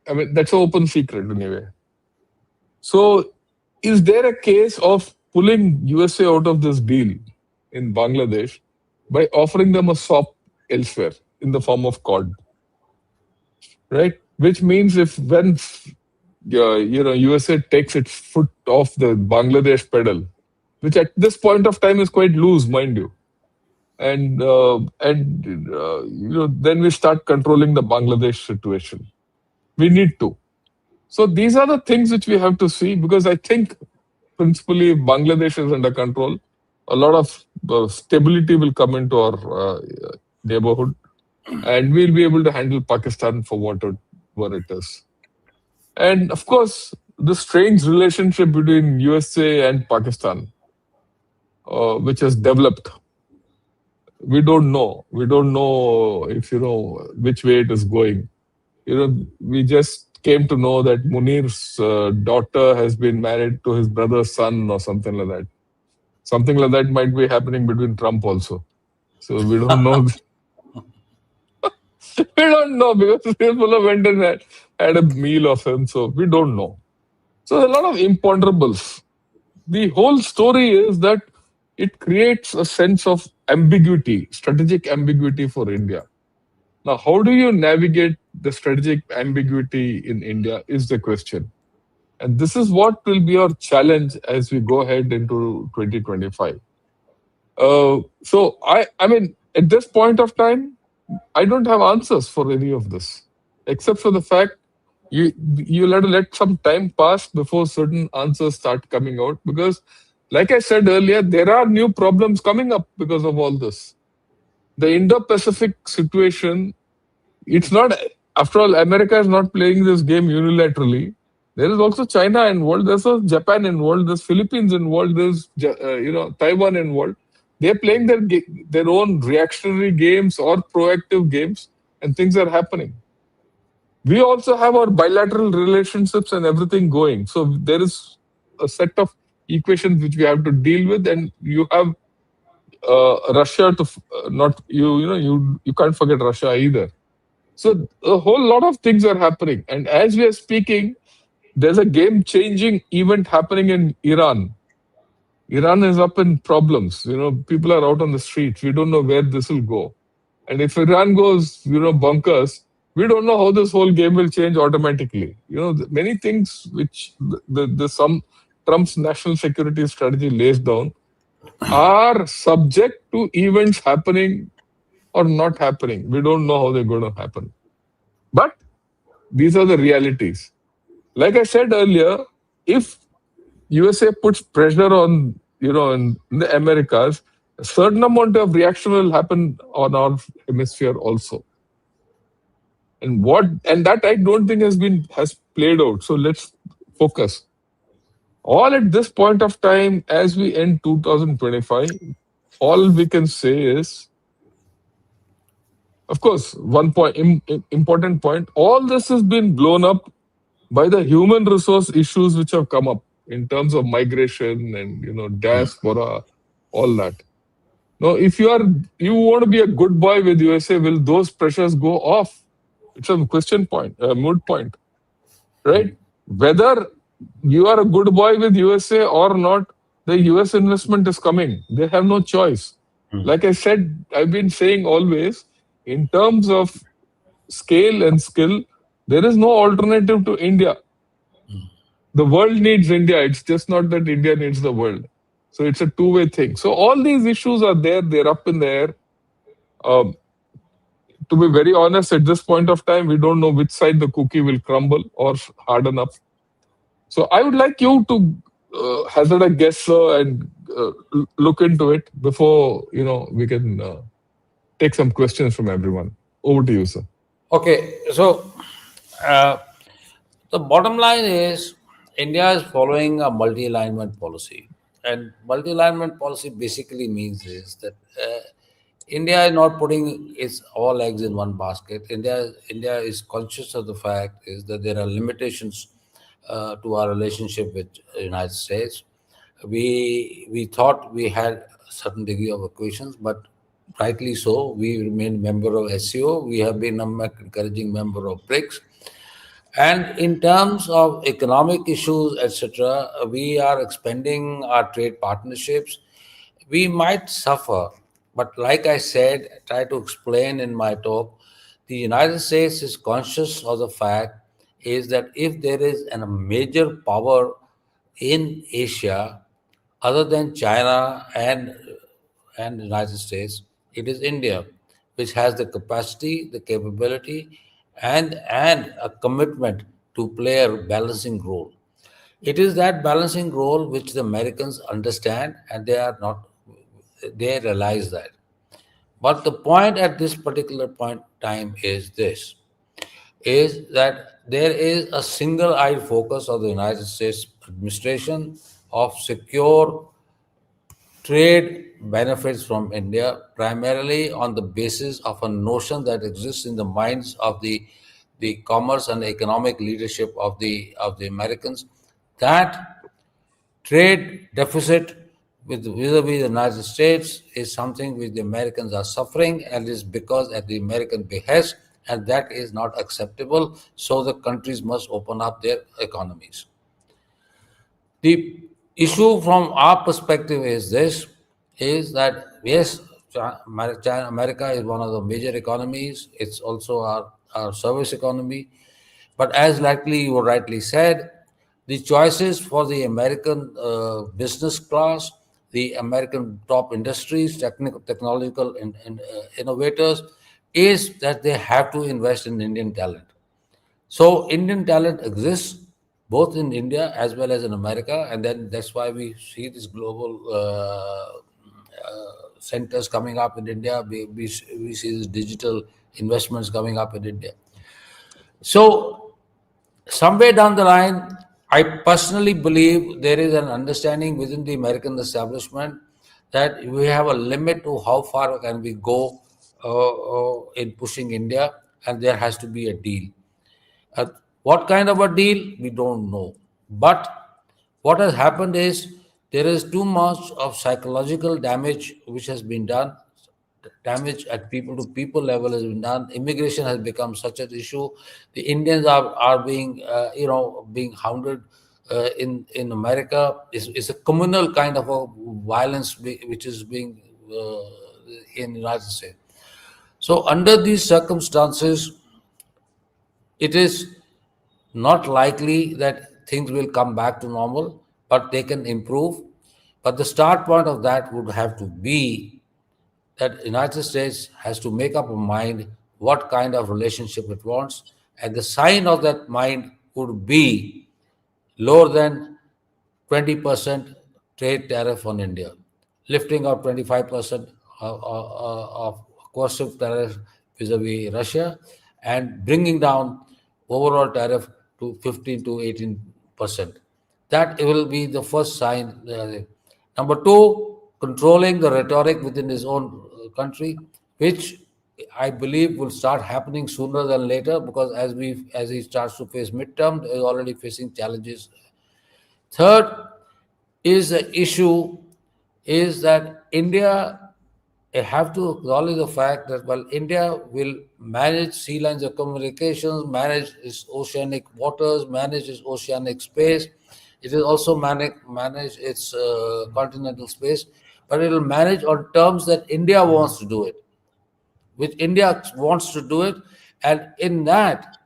I mean, that's an open secret anyway. So, is there a case of pulling USA out of this deal in Bangladesh by offering them a sop elsewhere in the form of cod, right? Which means if when USA takes its foot off the Bangladesh pedal, which at this point of time is quite loose, mind you, and then we start controlling the Bangladesh situation. We need to. So these are the things which we have to see, because I think principally if Bangladesh is under control, a lot of stability will come into our neighborhood, and we'll be able to handle Pakistan for whatever it is. And of course, the strange relationship between USA and Pakistan, which has developed, we don't know. We don't know if which way it is going. We just came to know that Munir's daughter has been married to his brother's son or something like that. Something like that might be happening between Trump also. So we don't know. We don't know, because people went and had a meal of him. So we don't know. So a lot of imponderables. The whole story is that it creates a sense of ambiguity, strategic ambiguity for India. Now, how do you navigate the strategic ambiguity in India is the question. And this is what will be our challenge as we go ahead into 2025. So, I mean, at this point of time, I don't have answers for any of this, except for the fact you'll have to let some time pass before certain answers start coming out. Because, like I said earlier, there are new problems coming up because of all this. The Indo-Pacific situation, it's not, after all, America is not playing this game unilaterally. There is also China involved, there's also Japan involved, there's Philippines involved, there's Taiwan involved. They're playing their own reactionary games or proactive games, and things are happening. We also have our bilateral relationships and everything going. So there is a set of equations which we have to deal with, and you have Russia to not you can't forget Russia either. So a whole lot of things are happening, and as we are speaking, there's a game-changing event happening in Iran. Iran is up in problems. People are out on the streets. We don't know where this will go, and if Iran goes, bonkers, we don't know how this whole game will change automatically. Many things which the some Trump's national security strategy lays down are subject to events happening or not happening. We don't know how they're going to happen. But these are the realities. Like I said earlier, if USA puts pressure on, in the Americas, a certain amount of reaction will happen on our hemisphere also. And that I don't think has played out. So let's focus. All at this point of time, as we end 2025, all we can say is Of course, one point, important point. All this has been blown up by the human resource issues which have come up in terms of migration and diaspora, all that. Now, if you want to be a good boy with USA, will those pressures go off? It's a question point, a moot point, right? Whether you are a good boy with USA or not, the US investment is coming. They have no choice. Like I said, I've been saying always, in terms of scale and skill, there is no alternative to India. The world needs India. It's just not that India needs the world. So it's a two-way thing. So all these issues are there. They're up in the air. Um, to be very honest, at this point of time, we don't know which side the cookie will crumble or harden up. So I would like you to hazard a guess, sir, and look into it before we can take some questions from everyone. Over to you, sir. Okay, so uh, the bottom line is India is following a multi-alignment policy, and multi-alignment policy basically means is that India is not putting its all eggs in one basket. India is conscious of the fact is that there are limitations to our relationship with the United States. We thought we had a certain degree of equations, but rightly so, we remain member of SEO. We have been a encouraging member of BRICS. And in terms of economic issues, etc., we are expanding our trade partnerships. We might suffer, but like I said, I try to explain in my talk, the United States is conscious of the fact is that if there is a major power in Asia, other than China and the United States, it is India, which has the capacity, the capability, and a commitment to play a balancing role. It is that balancing role which the Americans understand, and they realize that. But the point at this particular point time is this: is that there is a single-eyed focus of the United States administration of secure trade benefits from India, primarily on the basis of a notion that exists in the minds of the commerce and economic leadership of the Americans, that trade deficit with vis-a-vis the United States is something which the Americans are suffering, and is because at the American behest, and that is not acceptable. So the countries must open up their economies. The issue from our perspective is this: is that yes, America is one of the major economies. It's also our service economy. But as likely you rightly said, the choices for the American business class, the American top industries, technological innovators, is that they have to invest in Indian talent. So Indian talent exists both in India as well as in America, and then that's why we see these global centers coming up in India. We see these digital investments coming up in India. So somewhere down the line, I personally believe there is an understanding within the American establishment that we have a limit to how far can we go in pushing India, and there has to be a deal. Uh, what kind of a deal? We don't know. But what has happened is there is too much of psychological damage which has been done. Damage at people to people level has been done. Immigration has become such an issue. The Indians are being being hounded in America. Is a communal kind of a violence which is being in the United States. So under these circumstances, it is not likely that things will come back to normal, but they can improve. But the start point of that would have to be that United States has to make up a mind what kind of relationship it wants, and the sign of that mind would be lower than 20% trade tariff on India, lifting of 25% of coercive tariff vis-a-vis Russia, and bringing down overall tariff to 15 to 18%. That will be the first sign. Number two, controlling the rhetoric within his own country, which I believe will start happening sooner than later, because as he starts to face midterm, is already facing challenges. Third is the issue is that India have to acknowledge the fact that while India will manage sea lines of communications, manage its oceanic waters, manage its oceanic space, it will also manage its continental space, but it will manage on terms that India wants to do it, which India wants to do it, and in that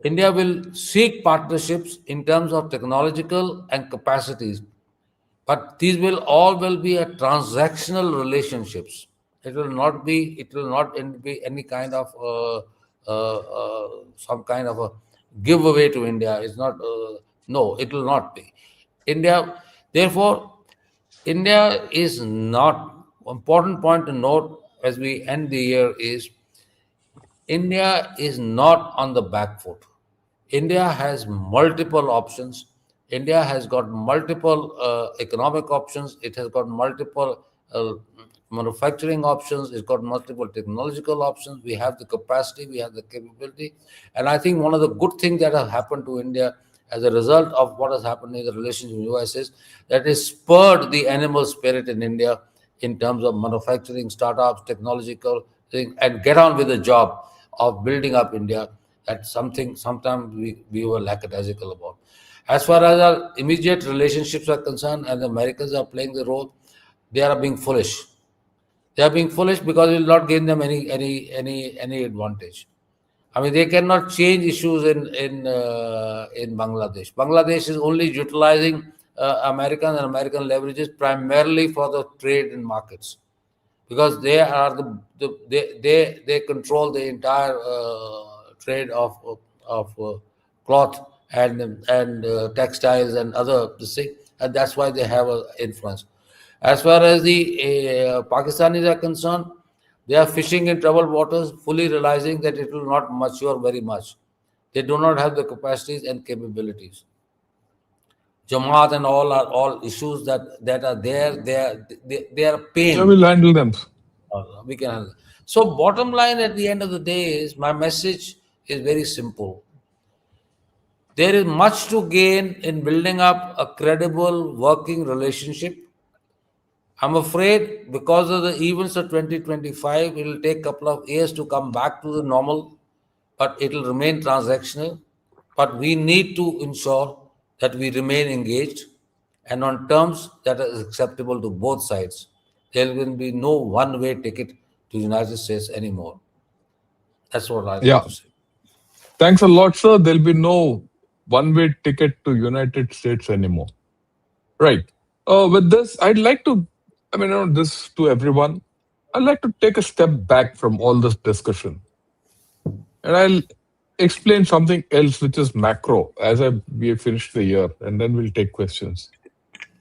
India will seek partnerships in terms of technological and capacities, but these will be a transactional relationships. It will not be any kind of some kind of a giveaway to India. It's not. No, it will not be. India, therefore, India is not. Important point to note as we end the year is India is not on the back foot. India has multiple options. India has got multiple economic options. It has got multiple manufacturing options. It's got multiple technological options. We have the capacity, we have the capability. And I think one of the good things that have happened to India as a result of what has happened in the relations with the US is that it spurred the animal spirit in India in terms of manufacturing, startups, technological thing, and get on with the job of building up India. That's something sometimes we were lackadaisical about. As far as our immediate relationships are concerned, and the Americans are playing the role, they are being foolish. They are being foolish because it will not gain them any advantage. I mean, they cannot change issues in Bangladesh. Bangladesh is only utilizing American and American leverages primarily for the trade in markets, because they are they control the entire trade of cloth and textiles and other this thing, and that's why they have an influence. As far as the Pakistanis are concerned, they are fishing in troubled waters, fully realizing that it will not mature very much. They do not have the capacities and capabilities. Jamaat and all are all issues that are there. They are Yeah, pain. we'll handle them. We can handle. So, bottom line at the end of the day is my message is very simple. There is much to gain in building up a credible working relationship. I'm afraid because of the events of 2025, it will take a couple of years to come back to the normal, but it will remain transactional. But we need to ensure that we remain engaged and on terms that are acceptable to both sides. There will be no one-way ticket to the United States anymore. That's what I'd like Yeah. to say. Thanks a lot, sir. There'll be no one-way ticket to United States anymore. Right. With this, I'd like to, I mean, this to everyone. I'd like to take a step back from all this discussion, and I'll explain something else, which is macro, as we have finished the year, and then we'll take questions.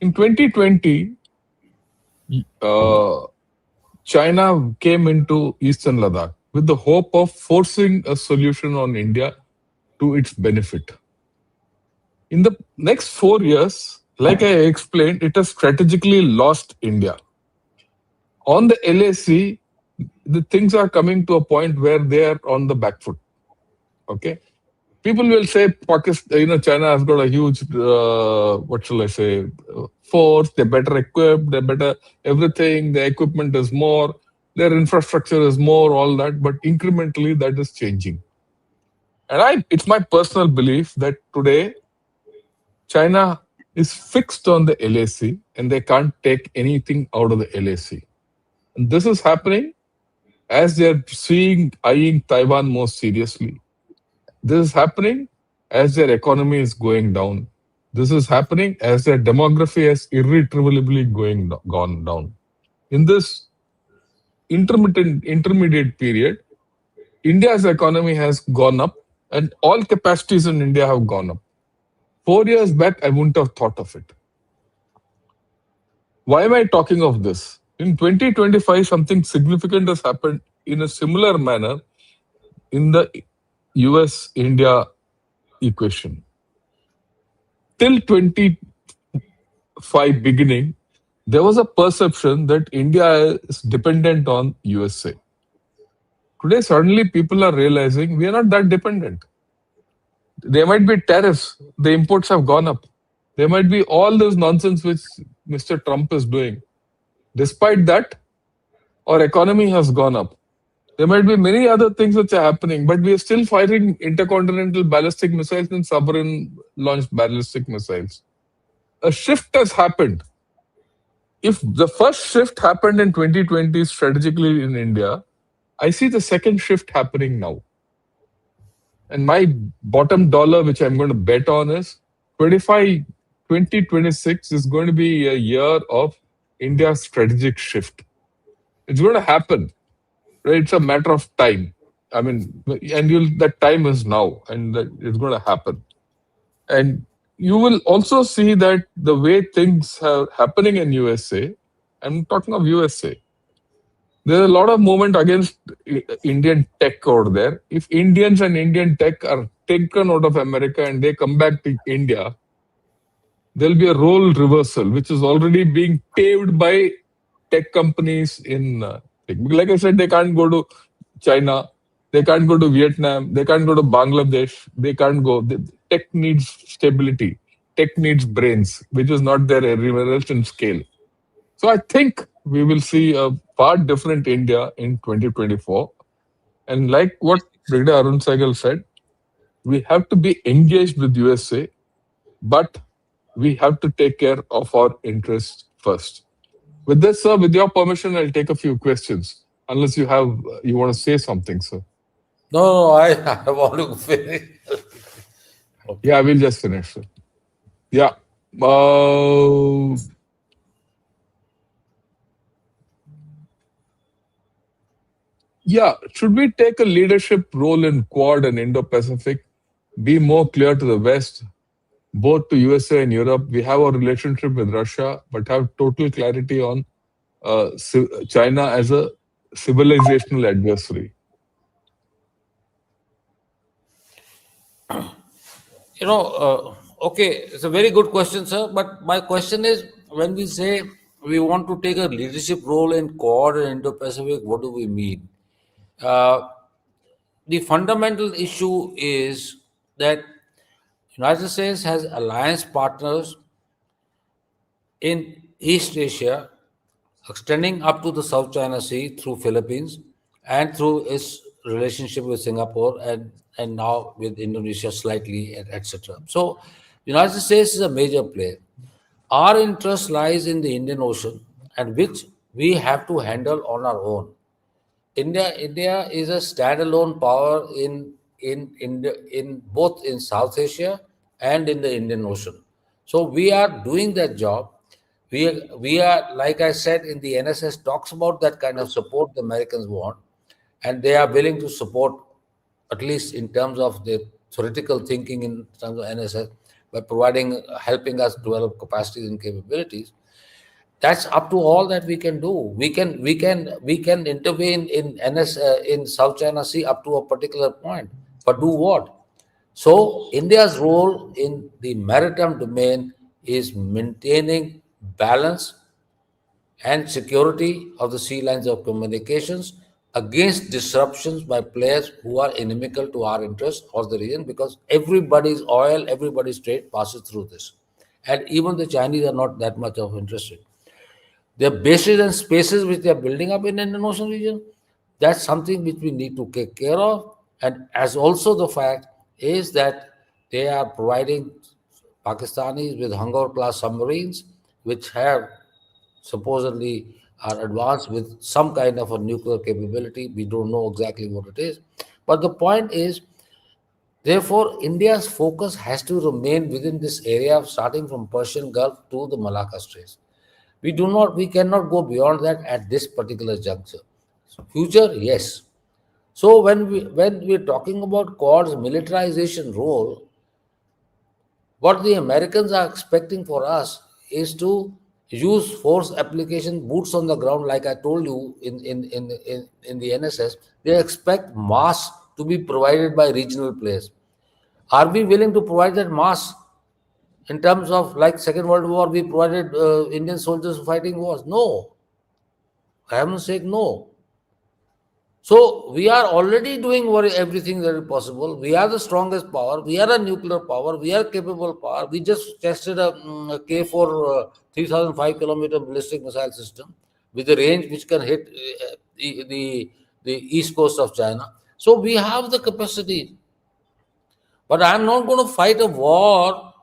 In 2020, uh, China came into Eastern Ladakh with the hope of forcing a solution on India to its benefit. In the next 4 years, like I explained, it has strategically lost India. On the LAC, the things are coming to a point where they are on the back foot. Okay. People will say Pakistan, China has got a huge, what shall I say, force. They're better equipped. They're better everything. The equipment is more. Their infrastructure is more. All that, but incrementally that is changing. And it's my personal belief that today China is fixed on the LAC and they can't take anything out of the LAC. And this is happening as they're eyeing Taiwan more seriously. This is happening as their economy is going down. This is happening as their demography has irretrievably gone down. In this intermediate period, India's economy has gone up and all capacities in India have gone up. 4 years back, I wouldn't have thought of it. Why am I talking of this? In 2025, something significant has happened in a similar manner in the US India equation. Till 25 beginning, there was a perception that India is dependent on USA. Today, suddenly people are realizing we are not that dependent. There might be tariffs, the imports have gone up. There might be all this nonsense which Mr. Trump is doing. Despite that, our economy has gone up. There might be many other things which are happening, but we are still firing intercontinental ballistic missiles and sovereign launched ballistic missiles. A shift has happened. If the first shift happened in 2020 strategically in India, I see the second shift happening now. And my bottom dollar, which I'm going to bet on, is 2026 is going to be a year of India's strategic shift. It's going to happen. Right? It's a matter of time. I mean, and that time is now, and that it's going to happen. And you will also see that the way things are happening in USA. I'm talking of USA. There's a lot of movement against Indian tech over there. If Indians and Indian tech are taken out of America and they come back to India, there'll be a role reversal, which is already being paved by tech companies in. Like I said, they can't go to China, they can't go to Vietnam, they can't go to Bangladesh, they can't go. Tech needs stability, tech needs brains, which is not there everywhere else in scale. So I think we will see a far different India in 2024. And like what Brig Arun Sahgal said, we have to be engaged with USA, but we have to take care of our interests first. With this, sir, with your permission, I'll take a few questions. Unless you want to say something, sir. No, no, I want to finish. Yeah, we'll just finish, sir. Yeah. Uh, yeah. Should we take a leadership role in Quad and Indo-Pacific? Be more clear to the West, both to USA and Europe. We have a relationship with Russia, but have total clarity on China as a civilizational adversary. Okay, it's a very good question, sir. But my question is, when we say we want to take a leadership role in Quad and Indo-Pacific, what do we mean? Uh, the fundamental issue is that United States has alliance partners in East Asia, extending up to the South China Sea through Philippines and through its relationship with Singapore and now with Indonesia slightly, etc. So, United States is a major player. Our interest lies in the Indian Ocean, and which we have to handle on our own. India is a standalone power in both in South Asia and in the Indian Ocean. So we are doing that job. We are, like I said, in the NSS talks about that kind of support the Americans want, and they are willing to support, at least in terms of the theoretical thinking in terms of NSS, by providing helping us develop capacities and capabilities. That's up to all that we can do. We can intervene in in South China Sea up to a particular point, but do what? So India's role in the maritime domain is maintaining balance and security of the sea lines of communications against disruptions by players who are inimical to our interests or the region, because everybody's oil, everybody's trade passes through this. And even the Chinese are not that much of interested. Their bases and spaces which they are building up in Indian Ocean region, that's something which we need to take care of. And as also the fact is that they are providing Pakistanis with Hunger class submarines, which have supposedly are advanced with some kind of a nuclear capability. We don't know exactly what it is. But the point is, therefore, India's focus has to remain within this area, starting from Persian Gulf to the Malacca Straits. We cannot go beyond that at this particular juncture. Future, yes. So when we're talking about Quad's militarization role, what the Americans are expecting for us is to use force application, boots on the ground, like I told you in the NSS. They expect mass to be provided by regional players. Are we willing to provide that mass in terms of, like Second World War, we provided Indian soldiers fighting wars? No. I haven't said no. So we are already doing everything that is possible. We are the strongest power. We are a nuclear power. We are capable power. We just tested a K4 3,005 kilometer ballistic missile system with a range which can hit the east coast of China. So we have the capacity. But I'm not going to fight a war,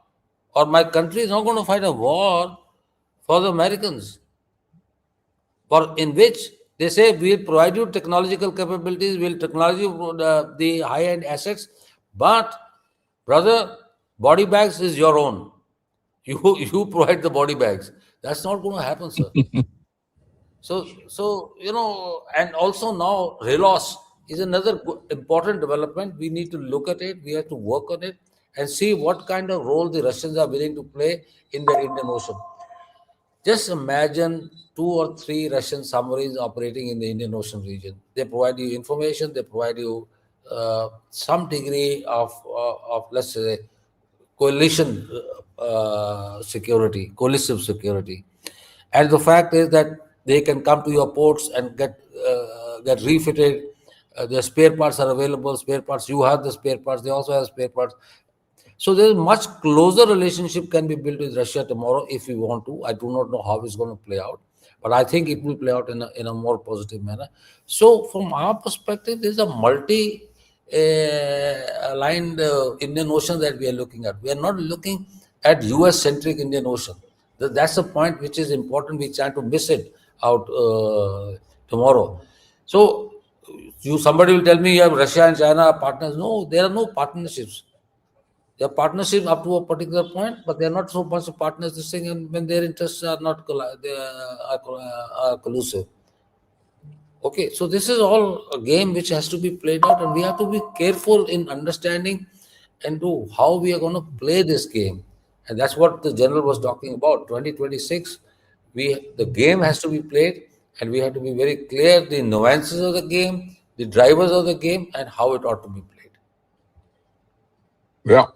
or my country is not going to fight a war for the Americans, for in which they say we'll provide you technological capabilities, we'll technology the high-end assets, but brother, body bags is your own. You provide the body bags. That's not going to happen, sir. So and also now reloss is another important development. We need to look at it. We have to work on it and see what kind of role the Russians are willing to play in the Indian Ocean. Just imagine two or three Russian submarines operating in the Indian Ocean region. They provide you information. They provide you some degree of let's say coalition security, coalitive security. And the fact is that they can come to your ports and get refitted. Their spare parts are available. Spare parts, you have the spare parts. They also have spare parts. So there's much closer relationship can be built with Russia tomorrow if we want to. I do not know how it's going to play out, but I think it will play out in a more positive manner. So from our perspective, there's a multi aligned Indian Ocean that we are looking at. We are not looking at US centric Indian Ocean. That's the point which is important. We try to miss it out tomorrow. So somebody will tell me you have Russia and China are partners. No, there are no partnerships. They are partnerships up to a particular point, but they are not so much partners this thing, and when their interests are not are collusive. Okay, so this is all a game which has to be played out, and we have to be careful in understanding and do how we are going to play this game. And that's what the general was talking about. 2026, the game has to be played, and we have to be very clear the nuances of the game, the drivers of the game, and how it ought to be played. Yeah.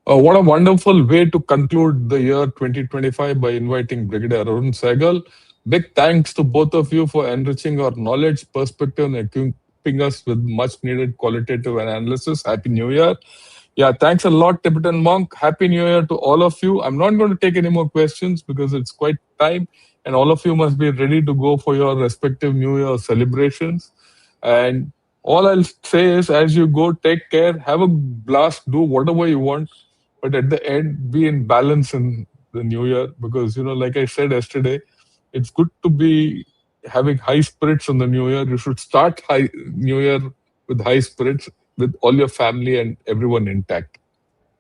What a wonderful way to conclude the year 2025 by inviting Brigadier Arun Sahgal. Big thanks to both of you for enriching our knowledge, perspective, and equipping us with much needed qualitative analysis. Happy New Year. Yeah, thanks a lot, Tibetan Monk. Happy New Year to all of you. I'm not going to take any more questions because it's quite time, and all of you must be ready to go for your respective New Year celebrations. And all I'll say is, as you go, take care, have a blast, do whatever you want, but at the end, be in balance in the new year because, like I said yesterday, it's good to be having high spirits in the new year. You should start high new year with high spirits with all your family and everyone intact.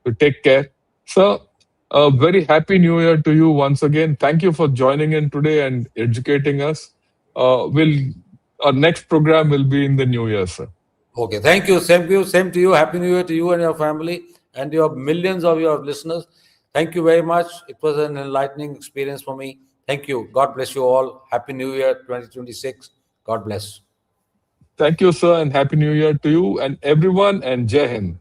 So take care. So, a very happy new year to you once again. Thank you for joining in today and educating us. Our next program will be in the new year, sir. Okay, thank you. Same to you. Happy New Year to you and your family and your millions of your listeners. Thank you very much. It was an enlightening experience for me. Thank you. God bless you all. Happy New Year 2026. God bless. Thank you, sir, and Happy New Year to you and everyone, and Jai Hind.